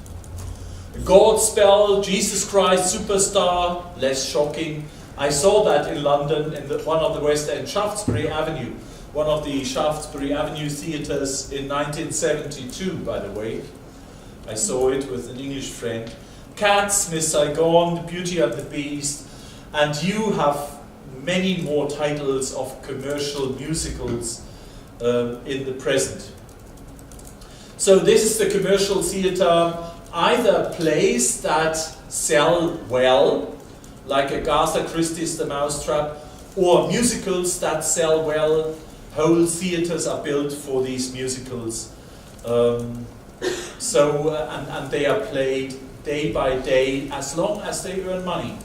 Godspell, Jesus Christ Superstar, less shocking. I saw that in London in one of the West End, Shaftesbury Avenue, one of the Shaftesbury Avenue theatres in 1972, by the way. I saw it with an English friend. Cats, Miss Saigon, The Beauty and the Beast, and you have many more titles of commercial musicals in the present. So this is the commercial theatre. Either plays that sell well, like Agatha Christie's The Mousetrap, or musicals that sell well. Whole theatres are built for these musicals. And they are played day by day as long as they earn money.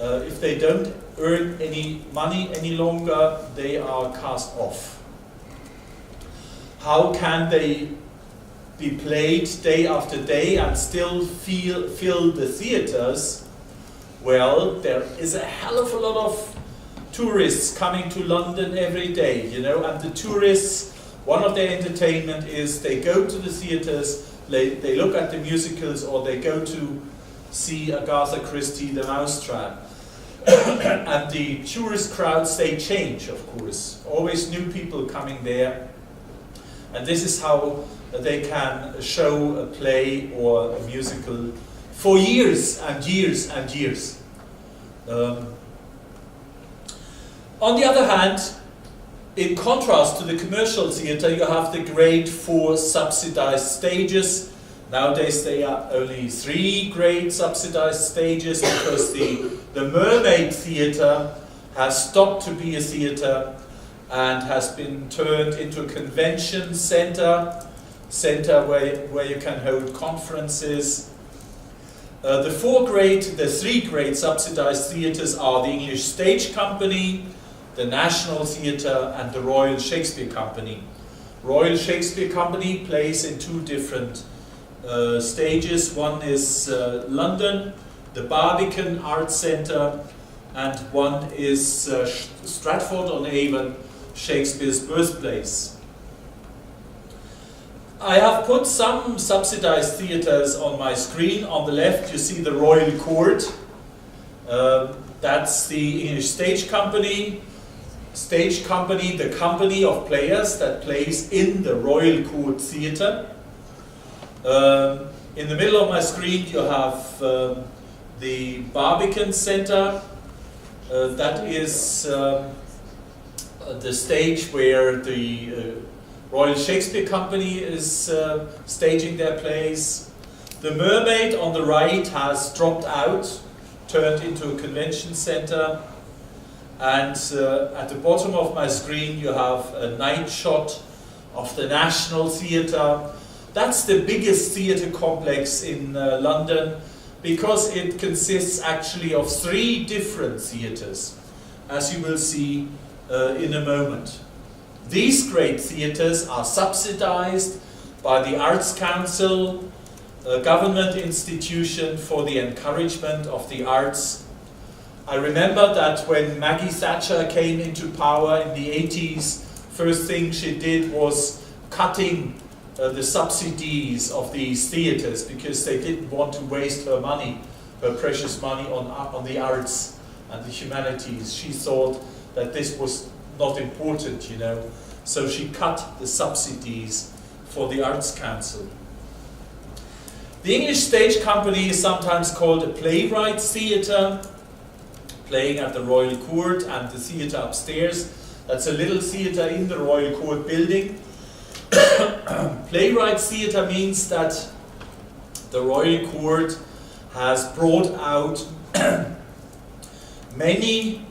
If they don't earn any money any longer, they are cast off. How can they be played day after day and still fill the theatres? Well, there is a hell of a lot of tourists coming to London every day, you know, and the tourists, one of their entertainment is they go to the theatres, they look at the musicals, or they go to see Agatha Christie, The Mousetrap. And the tourist crowds, they change, of course. Always new people coming there. And this is how they can show a play or a musical for years and years and years. On the other hand, in contrast to the commercial theatre, you have the grade 4 subsidized stages. Nowadays there are only 3 grade subsidized stages because the Mermaid Theatre has stopped to be a theatre and has been turned into a convention centre where you can hold conferences. The 3 grade subsidized theatres are the English Stage Company, the National Theatre, and the Royal Shakespeare Company. Royal Shakespeare Company plays in 2 different stages. One is London, the Barbican Arts Centre, and one is Stratford-on-Avon, Shakespeare's birthplace. I have put some subsidized theatres on my screen. On the left you see the Royal Court. That's the English Stage Company. Stage Company, the company of players that plays in the Royal Court Theatre. In the middle of my screen you have the Barbican Centre. That is the stage where the Royal Shakespeare Company is staging their plays. The Mermaid on the right has dropped out, turned into a convention center, and at the bottom of my screen you have a night shot of the National Theatre. That's the biggest theatre complex in London, because it consists actually of 3 different theatres, as you will see in a moment. These great theatres are subsidized by the Arts Council, a government institution for the encouragement of the arts. I remember that when Maggie Thatcher came into power in the 80s, first thing she did was cutting the subsidies of these theatres, because they didn't want to waste her money, her precious money on the arts and the humanities. She thought that this was not important, you know, so she cut the subsidies for the Arts Council. The English Stage Company is sometimes called a playwrights theatre, playing at the Royal Court and the theatre upstairs. That's a little theatre in the Royal Court building. Playwrights theatre means that the Royal Court has brought out many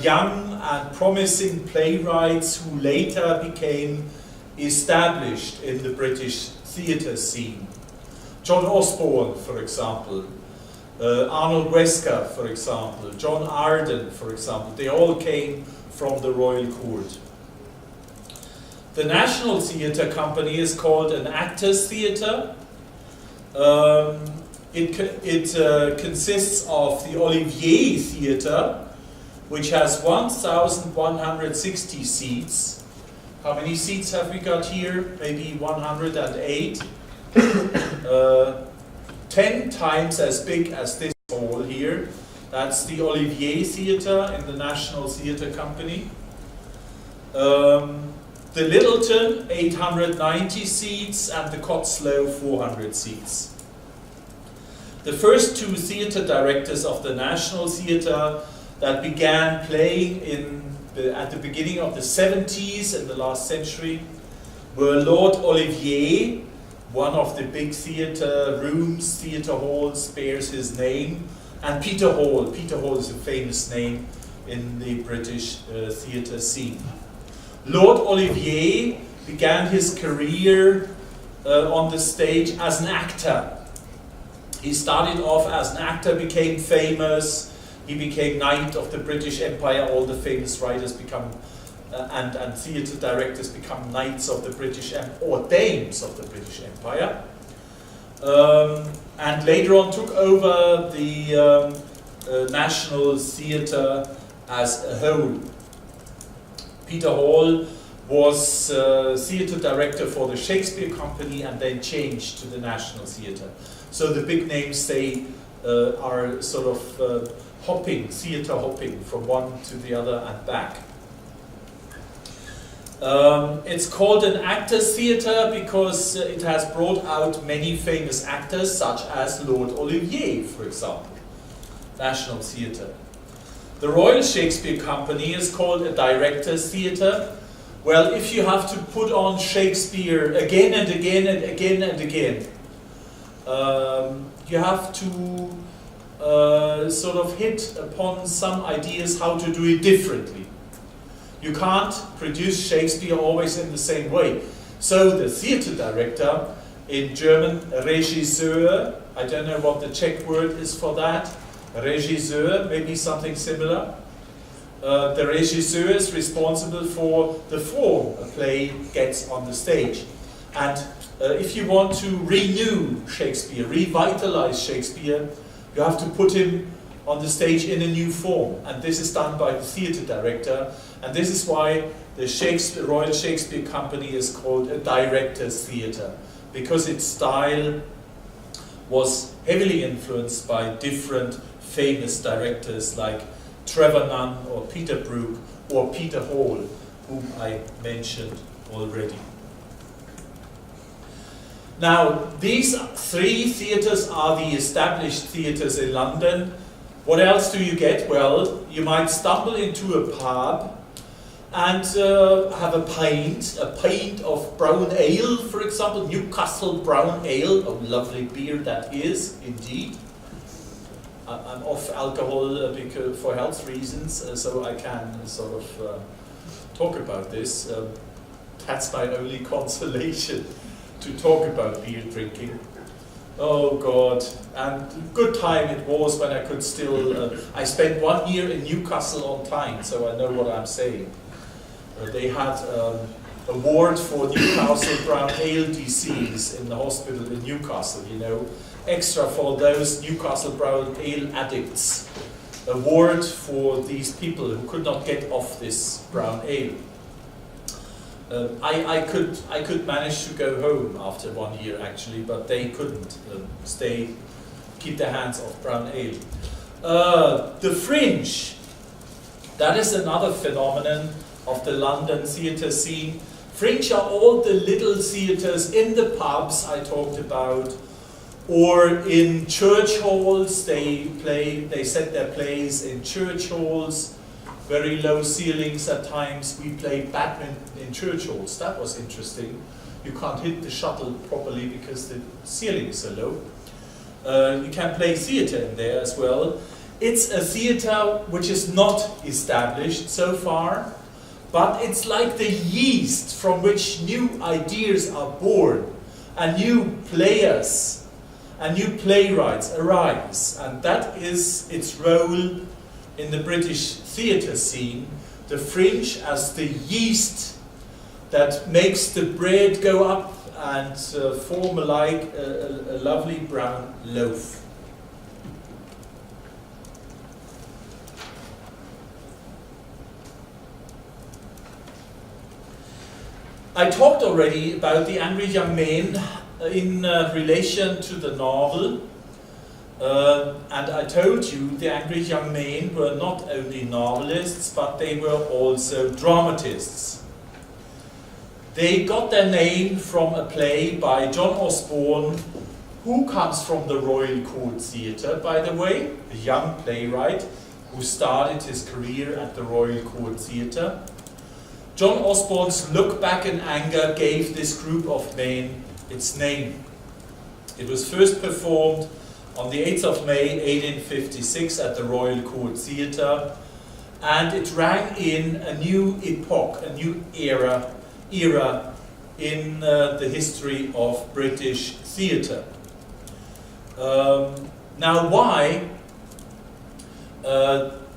young and promising playwrights who later became established in the British theatre scene. John Osborne, for example, Arnold Wesker, for example, John Arden, for example, they all came from the Royal Court. The National Theatre Company is called an actors' theatre. It consists of the Olivier Theatre, which has 1,160 seats. How many seats have we got here? Maybe 108. 10 times as big as this hall here. That's the Olivier Theatre in the National Theatre Company. The Littleton, 890 seats, and the Cotslow, 400 seats. The first 2 theatre directors of the National Theatre that began playing at the beginning of the 70s in the last century were Lord Olivier. One of the big theatre rooms, theatre halls, bears his name, and Peter Hall. Peter Hall is a famous name in the British theatre scene. Lord Olivier began his career on the stage as an actor. He started off as an actor, became famous, he became Knight of the British Empire. All the famous writers become, and theatre directors become Knights of the British Empire, or Dames of the British Empire. And later on took over the National Theatre as a whole. Peter Hall was theatre director for the Shakespeare Company and then changed to the National Theatre. So the big names, they are sort of hopping, theatre hopping from one to the other and back. It's called an actors' theatre because it has brought out many famous actors, such as Lord Olivier, for example. National Theatre. The Royal Shakespeare Company is called a directors' theatre. Well, if you have to put on Shakespeare again and again and again and again, you have to sort of hit upon some ideas how to do it differently. You can't produce Shakespeare always in the same way. So the theatre director, in German, Regisseur, I don't know what the Czech word is for that, Regisseur, maybe something similar. The Regisseur is responsible for the form a play gets on the stage. And if you want to renew Shakespeare, revitalize Shakespeare, you have to put him on the stage in a new form. And this is done by the theatre director. And this is why the Royal Shakespeare Company is called a director's theatre, because its style was heavily influenced by different famous directors like Trevor Nunn or Peter Brook or Peter Hall, whom I mentioned already. Now, these 3 theatres are the established theatres in London. What else do you get? Well, you might stumble into a pub and have a pint of brown ale, for example, Newcastle brown ale, a lovely beer that is, indeed. I'm off alcohol because, for health reasons, so I can sort of talk about this. That's my only consolation, to talk about beer drinking. Oh God, and good time it was when I could still, I spent 1 year in Newcastle on Tyne, so I know what I'm saying. They had award for Newcastle Brown Ale disease in the hospital in Newcastle, you know, extra for those Newcastle Brown Ale addicts. Award for these people who could not get off this brown ale. I could manage to go home after 1 year actually, but they couldn't keep their hands off brown ale. The fringe, that is another phenomenon of the London theatre scene. Fringe are all the little theatres in the pubs I talked about, or in church halls. They set their plays in church halls. Very low ceilings at times. We played badminton in church halls. That was interesting. You can't hit the shuttle properly because the ceiling is so low. You can play theatre in there as well. It's a theatre which is not established so far, but it's like the yeast from which new ideas are born, and new players and new playwrights arise. And that is its role in the British theatre scene, the fringe as the yeast that makes the bread go up and form like a lovely brown loaf. I talked already about the angry young men in relation to the novel. And I told you the angry young men were not only novelists, but they were also dramatists. They got their name from a play by John Osborne, who comes from the Royal Court Theatre, by the way, a young playwright who started his career at the Royal Court Theatre. John Osborne's Look Back in Anger gave this group of men its name. It was first performed on the 8th of May 1856 at the Royal Court Theatre, and it rang in a new epoch, a new era in the history of British theatre. Now why?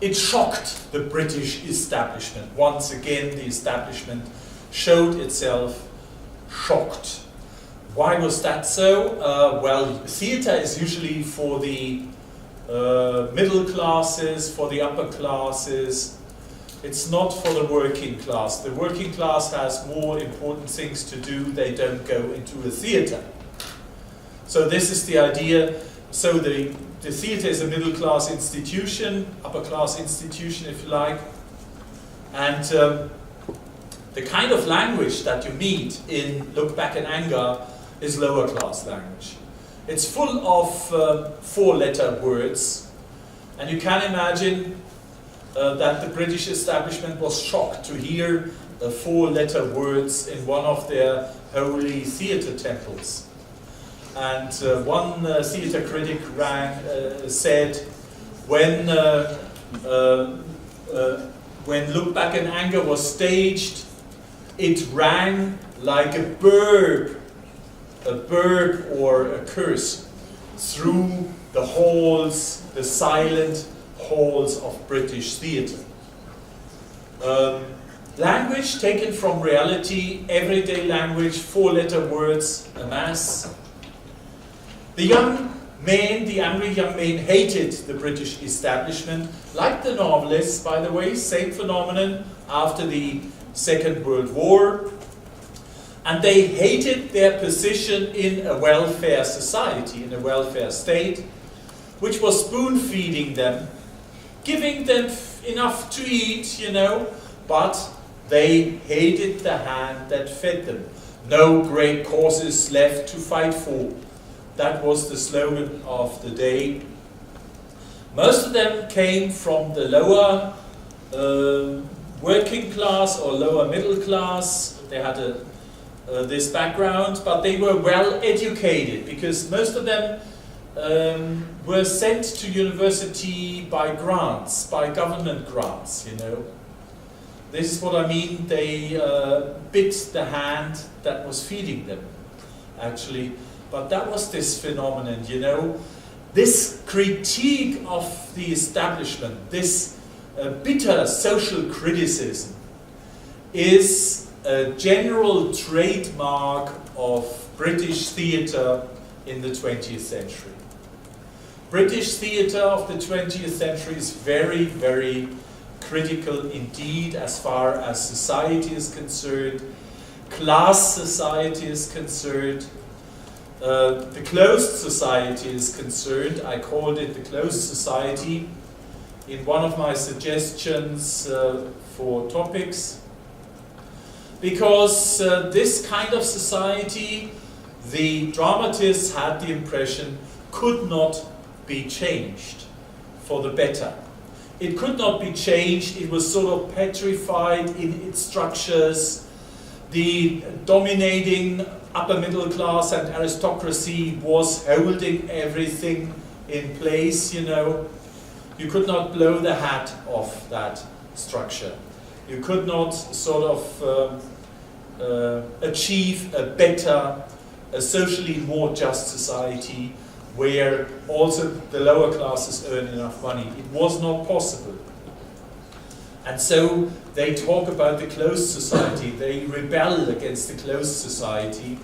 It shocked the British establishment. Once again, the establishment showed itself shocked. Why was that so? Well, theatre is usually for the middle classes, for the upper classes. It's not for the working class. The working class has more important things to do. They don't go into a theatre. So this is the idea. So the theatre is a middle class institution, upper class institution if you like. And the kind of language that you meet in Look Back in Anger is lower class language. It's full of four-letter words, and you can imagine that the British establishment was shocked to hear four-letter words in one of their holy theatre temples. And one theatre critic said, when Look Back in Anger was staged, it rang like a burp or a curse through the halls, the silent halls of British theatre. Language taken from reality, everyday language, four-letter words, a mass. The young men, the angry young men, hated the British establishment, like the novelists, by the way, same phenomenon after the Second World War. And they hated their position in a welfare society, in a welfare state, which was spoon-feeding them, giving them enough to eat, you know, but they hated the hand that fed them. No great causes left to fight for. That was the slogan of the day. Most of them came from the lower working class or lower middle class. They had this background, but they were well educated because most of them were sent to university by grants, by government grants, you know. This is what I mean, they bit the hand that was feeding them, actually. But that was this phenomenon, you know. This critique of the establishment, this bitter social criticism, is a general trademark of British theatre in the 20th century. British theatre of the 20th century is very, very critical indeed as far as society is concerned, class society is concerned, the closed society is concerned. I called it the closed society in one of my suggestions for topics, because this kind of society, the dramatists had the impression, could not be changed for the better. It could not be changed. It was sort of petrified in its structures. The dominating upper middle class and aristocracy was holding everything in place, you know. You could not blow the hat off that structure. You could not sort of achieve a better, a socially more just society where also the lower classes earn enough money. It was not possible. And so they talk about the closed society. They rebel against the closed society,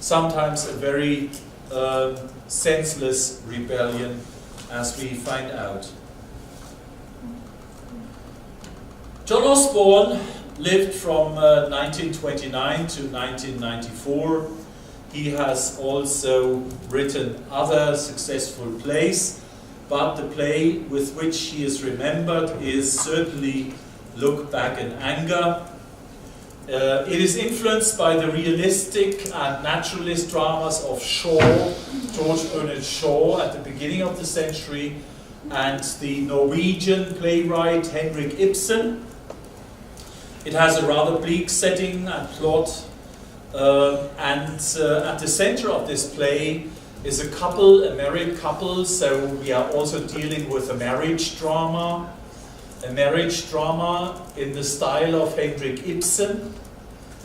sometimes a very senseless rebellion, as we find out. John Osborne lived from 1929 to 1994. He has also written other successful plays, but the play with which he is remembered is certainly Look Back in Anger. It is influenced by the realistic and naturalist dramas of Shaw, George Bernard Shaw at the beginning of the century, and the Norwegian playwright Henrik Ibsen. It has a rather bleak setting and plot. And at the center of this play is a couple, a married couple, so we are also dealing with a marriage drama in the style of Henrik Ibsen.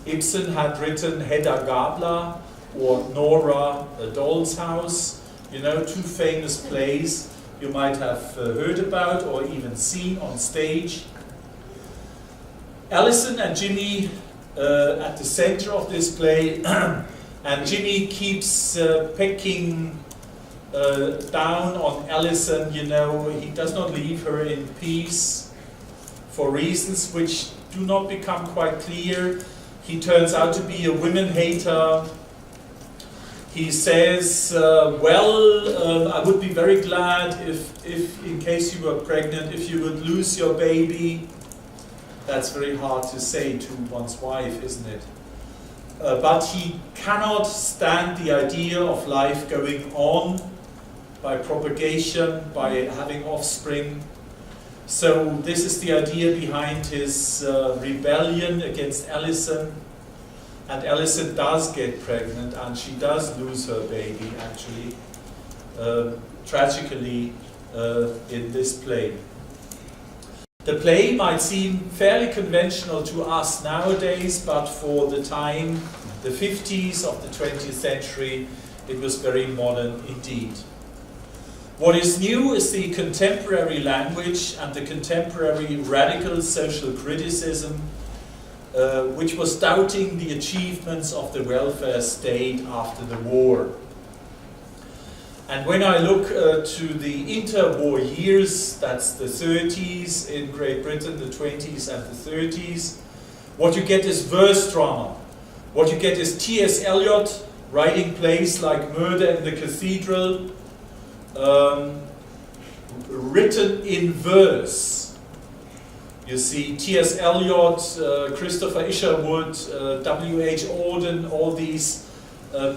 Ibsen had written Hedda Gabler or Nora, A Doll's House, you know, two famous plays you might have heard about or even seen on stage. Alison and Jimmy at the center of this play, and Jimmy keeps pecking down on Alison, you know. He does not leave her in peace for reasons which do not become quite clear. He turns out to be a women hater. He says, I would be very glad if in case you were pregnant, if you would lose your baby. That's very hard to say to one's wife, isn't it? But he cannot stand the idea of life going on by propagation, by having offspring. So this is the idea behind his rebellion against Alison. And Alison does get pregnant and she does lose her baby, actually, tragically in this play. The play might seem fairly conventional to us nowadays, but for the time, the 50s of the 20th century, it was very modern indeed. What is new is the contemporary language and the contemporary radical social criticism, which was doubting the achievements of the welfare state after the war. And when I look to the interwar years, that's the 30s in Great Britain, the 20s and the 30s, what you get is verse drama. What you get is T.S. Eliot writing plays like Murder in the Cathedral, written in verse. You see T.S. Eliot, Christopher Isherwood, W.H. Auden, all these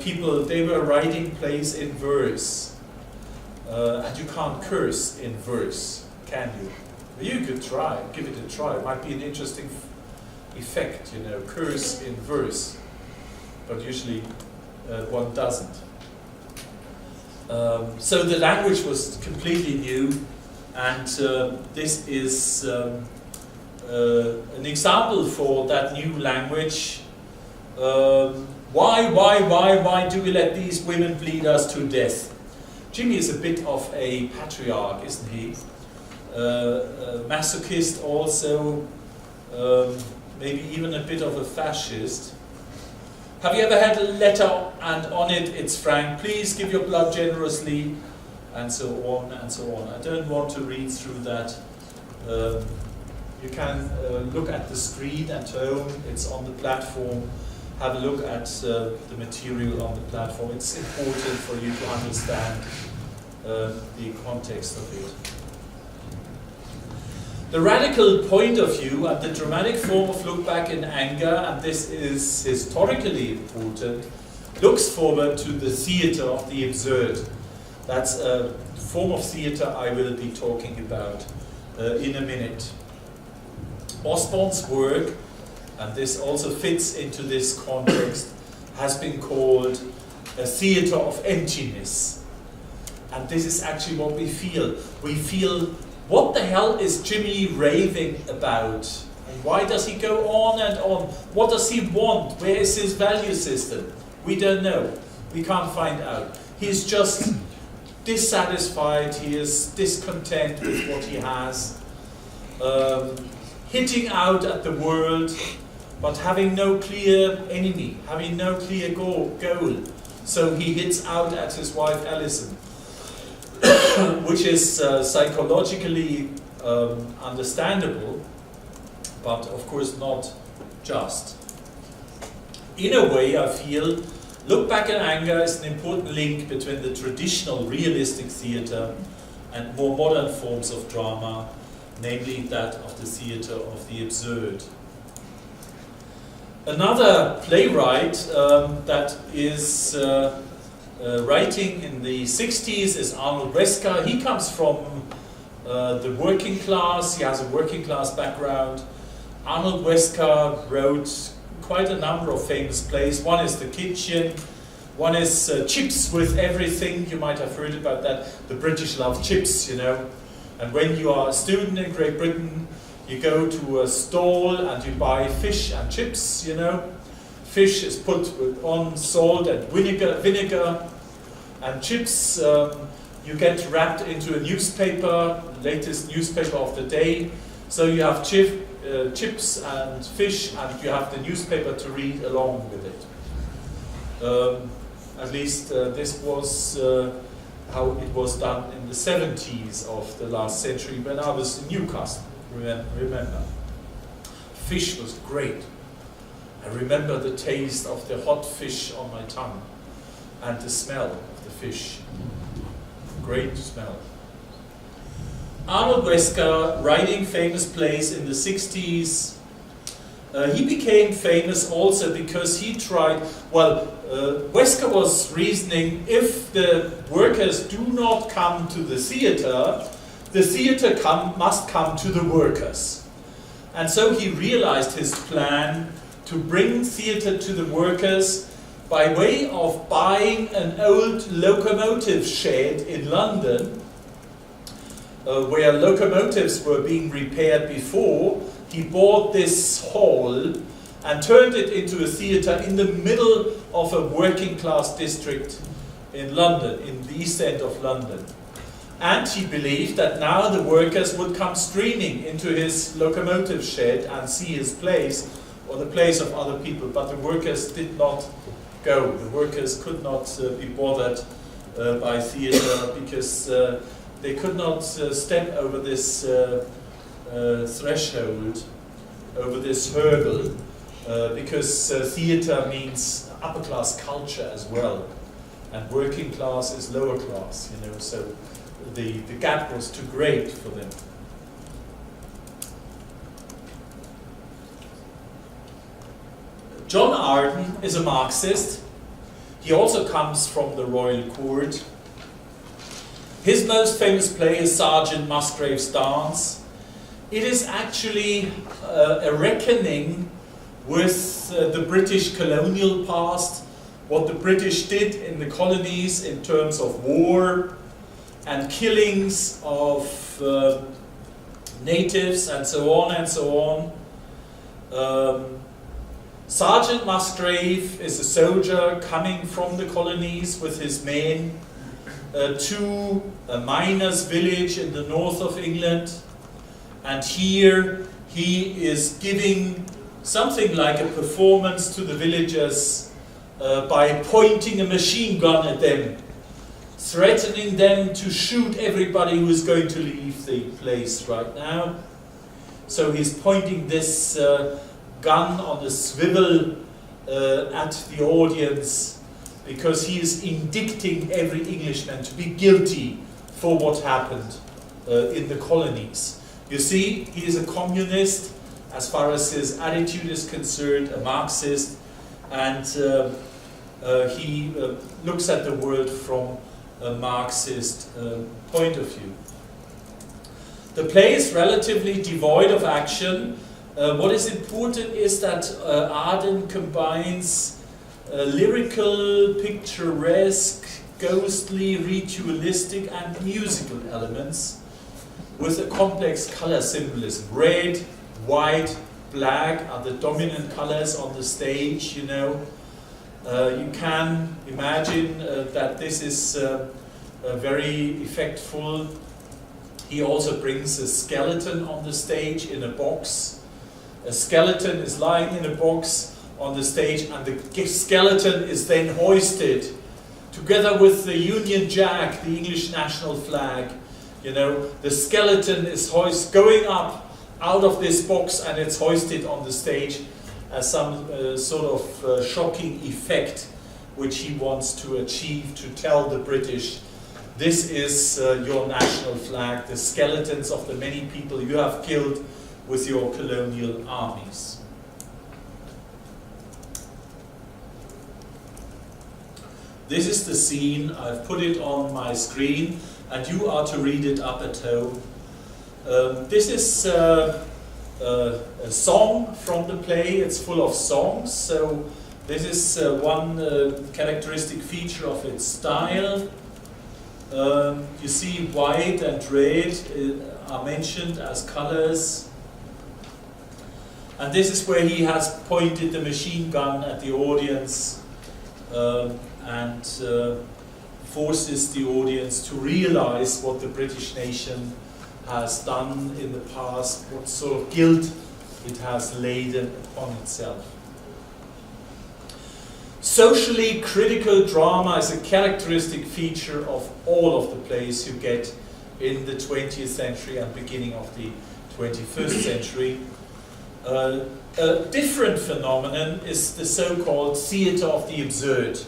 people, they were writing plays in verse. And you can't curse in verse, can you? You could try, give it a try. It might be an interesting effect, you know, curse in verse. But usually one doesn't. So the language was completely new, and this is an example for that new language. Why do we let these women bleed us to death? Jimmy is a bit of a patriarch, isn't he? A masochist also, maybe even a bit of a fascist. Have you ever had a letter and on it it's frank, please give your blood generously, and so on and so on. I don't want to read through that. You can look at the screen at home, it's on the platform. Have a look at the material on the platform. It's important for you to understand the context of it. The radical point of view and the dramatic form of look back in anger, and this is historically important, looks forward to the theatre of the absurd. That's a form of theatre I will be talking about in a minute. Osborne's work, and this also fits into this context, has been called a theatre of emptiness. And this is actually what we feel. We feel, what the hell is Jimmy raving about? And why does he go on and on? What does he want? Where is his value system? We don't know. We can't find out. He's just dissatisfied. He is discontent with what he has. Hitting out at the world, but having no clear enemy, having no clear goal. So he hits out at his wife Alison, which is psychologically understandable, but of course not just. In a way, I feel, look back in anger is an important link between the traditional realistic theatre and more modern forms of drama, namely that of the theatre of the absurd. Another playwright that is writing in the 60s is Arnold Wesker. He comes from the working class. He has a working class background. Arnold Wesker wrote quite a number of famous plays. One is The Kitchen. One is Chips with Everything. You might have heard about that. The British love chips, you know. And when you are a student in Great Britain, you go to a stall and you buy fish and chips, you know. Fish is put on salt and vinegar, and chips you get wrapped into a newspaper, latest newspaper of the day. So you have chips and fish, and you have the newspaper to read along with it. At least this was how it was done in the 70s of the last century when I was in Newcastle. Remember, fish was great. I remember the taste of the hot fish on my tongue and the smell of the fish. Great smell. Arnold Wesker, writing famous plays in the 60s, he became famous also because he tried, Wesker was reasoning, if the workers do not come to the theatre must come to the workers. And so he realized his plan to bring theatre to the workers by way of buying an old locomotive shed in London, where locomotives were being repaired before. He bought this hall and turned it into a theatre in the middle of a working class district in London, in the East End of London. And he believed that now the workers would come streaming into his locomotive shed and see his plays, or the plays of other people, but the workers did not go. The workers could not be bothered by theatre because they could not step over this threshold, over this hurdle, because theatre means upper class culture as well, and working class is lower class, you know, so the gap was too great for them. John Arden is a Marxist. He also comes from the royal court. His most famous play is Sergeant Musgrave's Dance. it is actually a reckoning with the British colonial past, what the British did in the colonies in terms of war and killings of natives and so on and so on. Sergeant Musgrave is a soldier coming from the colonies with his men to a miner's village in the north of England, and here he is giving something like a performance to the villagers by pointing a machine gun at them, threatening them to shoot everybody who is going to leave the place right now. So he's pointing this gun on the swivel at the audience, because he is indicting every Englishman to be guilty for what happened in the colonies. You see, he is a communist as far as his attitude is concerned, a Marxist, and he looks at the world from a Marxist point of view. The play is relatively devoid of action. What is important is that Arden combines lyrical, picturesque, ghostly, ritualistic and musical elements with a complex color symbolism. Red, white, black are the dominant colors on the stage, you know. You can imagine that this is very effectful. He also brings a skeleton on the stage in a box. A skeleton is lying in a box on the stage, and the skeleton is then hoisted together with the Union Jack, the English national flag. You know, the skeleton is going up out of this box, and it's hoisted on the stage as some sort of shocking effect which he wants to achieve, to tell the British, this is your national flag, the skeletons of the many people you have killed with your colonial armies. This is the scene. I've put it on my screen, and you are to read it up at home. This is a song from the play. It's full of songs, so this is one characteristic feature of its style. You see white and red are mentioned as colors, and this is where he has pointed the machine gun at the audience and forces the audience to realize what the British nation has done in the past, what sort of guilt it has laden upon itself. Socially critical drama is a characteristic feature of all of the plays you get in the 20th century and beginning of the 21st century. A different phenomenon is the so-called theatre of the absurd.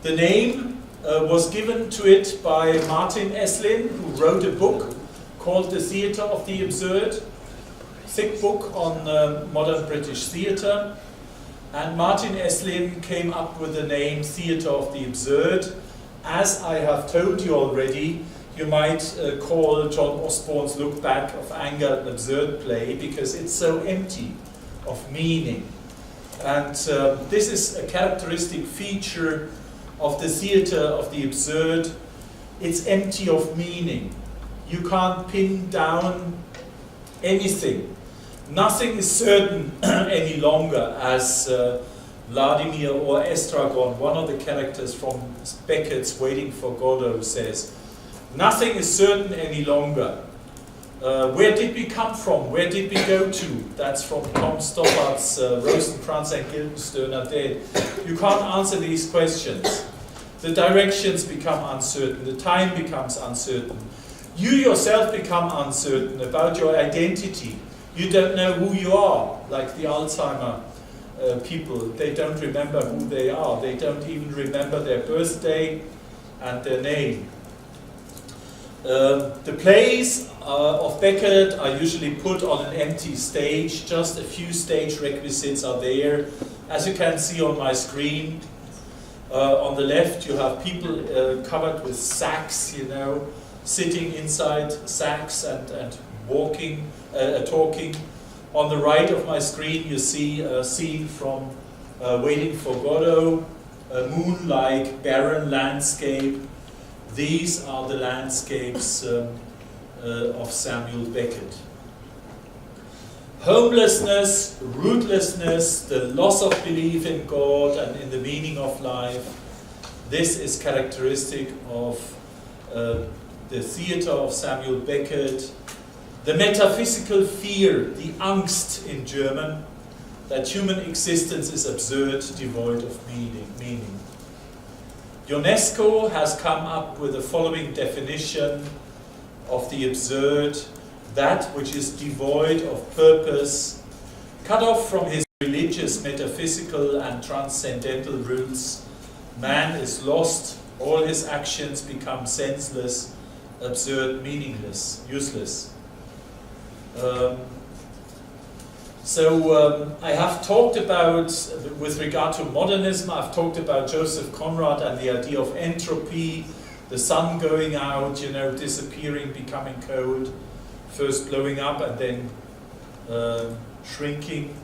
The name was given to it by Martin Zlín, who wrote a book called The Theatre of the Absurd, thick book on modern British theatre. And Martin Zlín came up with the name Theatre of the Absurd. As I have told you already, you might call John Osborne's Look Back of Anger an absurd play, because it's so empty of meaning. And this is a characteristic feature of the theatre of the absurd. It's empty of meaning. You can't pin down anything. Nothing is certain any longer, as Vladimir or Estragon, one of the characters from Beckett's Waiting for Godot, says. Nothing is certain any longer. Where did we come from? Where did we go to? That's from Tom Stoppard's Rosencrantz and Guildenstern are dead. You can't answer these questions. The directions become uncertain. The time becomes uncertain. You yourself become uncertain about your identity. You don't know who you are, like the Alzheimer people. They don't remember who they are. They don't even remember their birthday and their name. The plays of Beckett are usually put on an empty stage. Just a few stage requisites are there. As you can see on my screen, on the left you have people covered with sacks, you know, sitting inside sacks and talking. On the right of my screen you see a scene from Waiting for Godot, a moon-like barren landscape. These are the landscapes of Samuel Beckett. Homelessness, rootlessness, the loss of belief in God and in the meaning of life, this is characteristic of the theater of Samuel Beckett. The metaphysical fear, the Angst in German, that human existence is absurd, devoid of meaning. UNESCO has come up with the following definition of the absurd: that which is devoid of purpose, cut off from his religious, metaphysical and transcendental roots. Man is lost, all his actions become senseless, absurd, meaningless, useless. I have talked about, with regard to modernism, I've talked about Joseph Conrad and the idea of entropy, the sun going out, disappearing, becoming cold, first blowing up and then shrinking.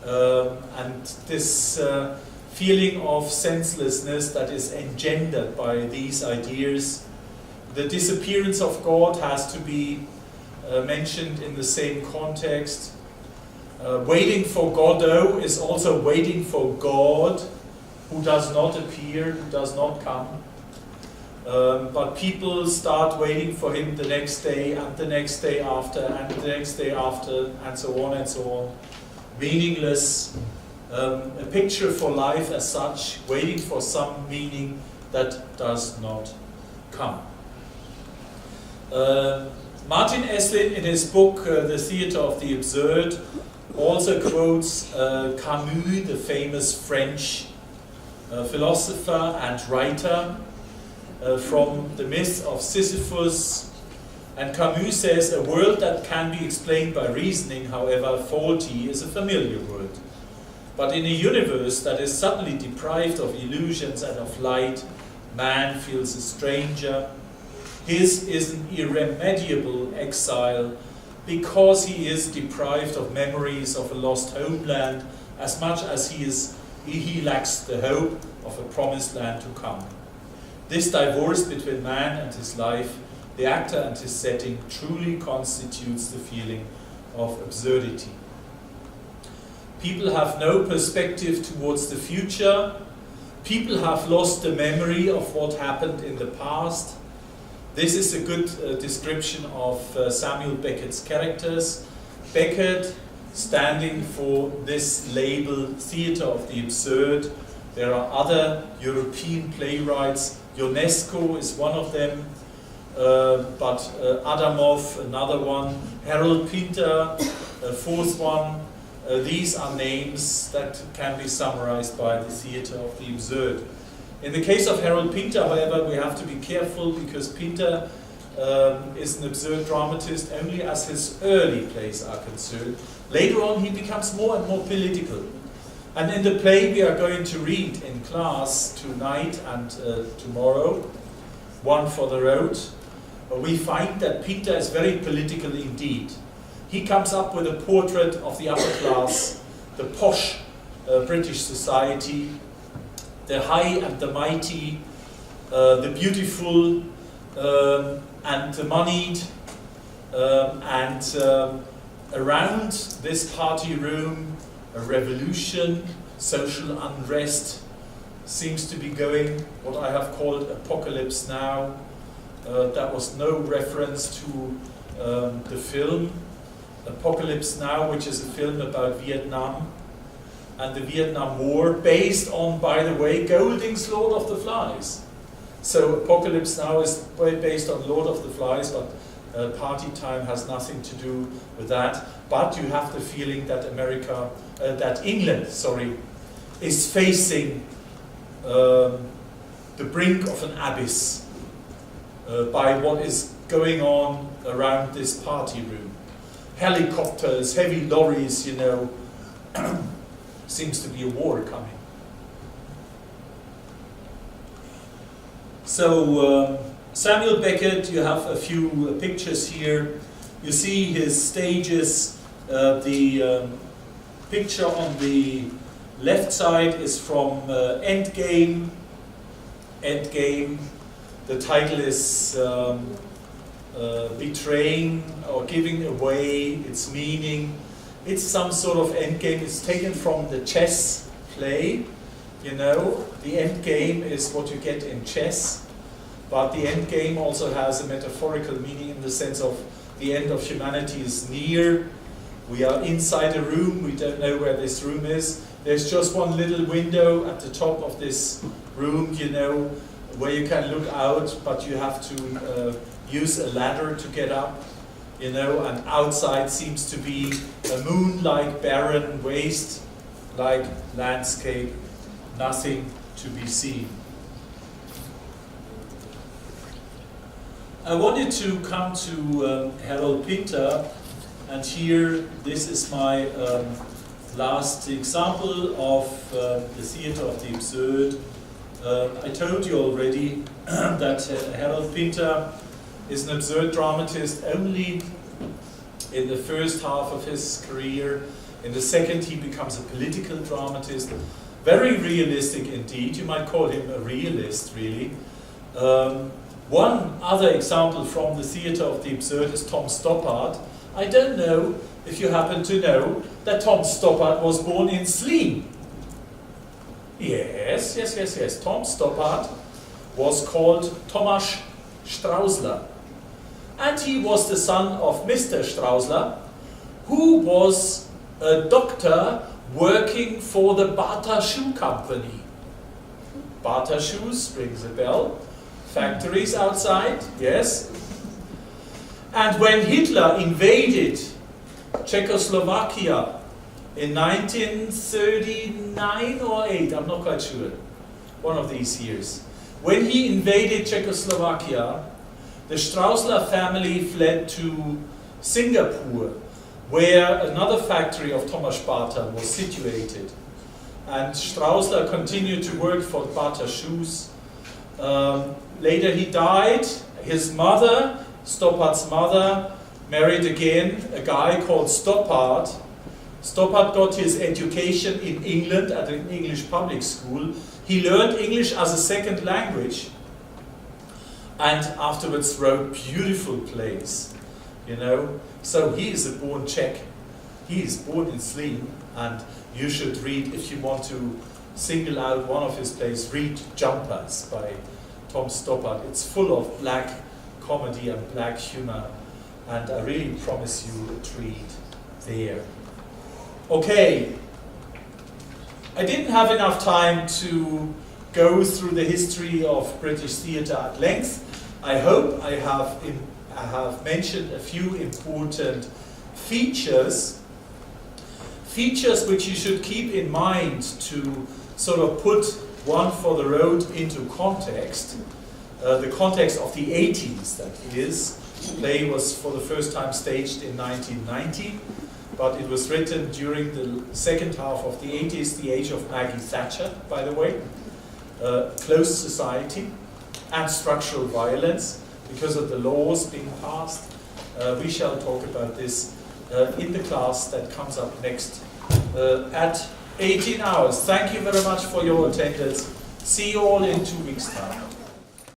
And this feeling of senselessness that is engendered by these ideas. The disappearance of God has to be mentioned in the same context. Waiting for Godot is also waiting for God, who does not appear, who does not come. But people start waiting for him the next day, and the next day after, and the next day after, and so on and so on. Meaningless. A picture for life as such, waiting for some meaning that does not come. Martin Esslin, in his book The Theatre of the Absurd, also quotes Camus, the famous French philosopher and writer, from the myth of Sisyphus. And Camus says, a world that can be explained by reasoning, however faulty, is a familiar world. But in a universe that is suddenly deprived of illusions and of light, man feels a stranger. His is an irremediable exile, because he is deprived of memories of a lost homeland as much as he lacks the hope of a promised land to come. This divorce between man and his life, the actor and his setting, truly constitutes the feeling of absurdity. People have no perspective towards the future. People have lost the memory of what happened in the past. This is a good description of Samuel Beckett's characters. Beckett, standing for this label, theatre of the absurd. There are other European playwrights. Ionesco is one of them, but Adamov, another one. Harold Pinter, a fourth one. These are names that can be summarized by the theatre of the absurd. In the case of Harold Pinter, however, we have to be careful, because Pinter is an absurd dramatist only as his early plays are concerned. Later on he becomes more and more political. And in the play we are going to read in class tonight and tomorrow, One for the Road, we find that Pinter is very political indeed. He comes up with a portrait of the upper class, the posh British society, the high and the mighty, the beautiful and the moneyed, and around this party room, a revolution, social unrest seems to be going, what I have called Apocalypse Now. That was no reference to the film Apocalypse Now, which is a film about Vietnam and the Vietnam War, based on, by the way, Golding's Lord of the Flies. So Apocalypse Now is based on Lord of the Flies, but Party Time has nothing to do with that. But you have the feeling that England, is facing the brink of an abyss by what is going on around this party room. Helicopters, heavy lorries, seems to be a war coming. So Samuel Beckett, you have a few pictures here. You see his stages. The picture on the left side is from Endgame. Endgame. The title is betraying or giving away its meaning. It's some sort of endgame. It's taken from the chess play. You know, the end game is what you get in chess, but the end game also has a metaphorical meaning in the sense of the end of humanity is near. We are inside a room. We don't know where this room is. There's just one little window at the top of this room, you know, where you can look out, but you have to use a ladder to get up, you know, and outside seems to be a moon-like barren waste-like landscape, nothing to be seen. I wanted to come to Harold Pinter, and here, this is my last example of the theatre of the absurd. I told you already that Harold Pinter is an absurd dramatist only in the first half of his career. In the second, he becomes a political dramatist. Very realistic indeed. You might call him a realist, really. One other example from the theatre of the absurd is Tom Stoppard. I don't know if you happen to know that Tom Stoppard was born in Zlín. Yes. Tom Stoppard was called Tomas Straußler. And he was the son of Mr. Straußler, who was a doctor working for the Bata shoe company. Bata shoes, rings a bell. Factories outside, yes. And when Hitler invaded Czechoslovakia in 1939 or 8, I'm not quite sure, one of these years. When he invaded Czechoslovakia, the Straußler family fled to Singapore, where another factory of Thomas Bata was situated. And Straußler continued to work for Bata shoes. Later he died. His mother, Stoppard's mother, married again a guy called Stoppard. Stoppard got his education in England at an English public school. He learned English as a second language and afterwards wrote beautiful plays, you know. So he is a born Czech. He is born in Zlín, and you should read, if you want to single out one of his plays, read Jumpers by Tom Stoppard. It's full of black comedy and black humor, and I really promise you a treat there. Okay, I didn't have enough time to go through the history of British theatre at length. I hope I have mentioned a few important features which you should keep in mind to sort of put One for the Road into context. The context of the 80s, that is. The play was for the first time staged in 1990, but it was written during the second half of the 80s, the age of Maggie Thatcher, by the way. Closed society and structural violence because of the laws being passed. We shall talk about this in the class that comes up next at 18 hours. Thank you very much for your attendance. See you all in 2 weeks' time.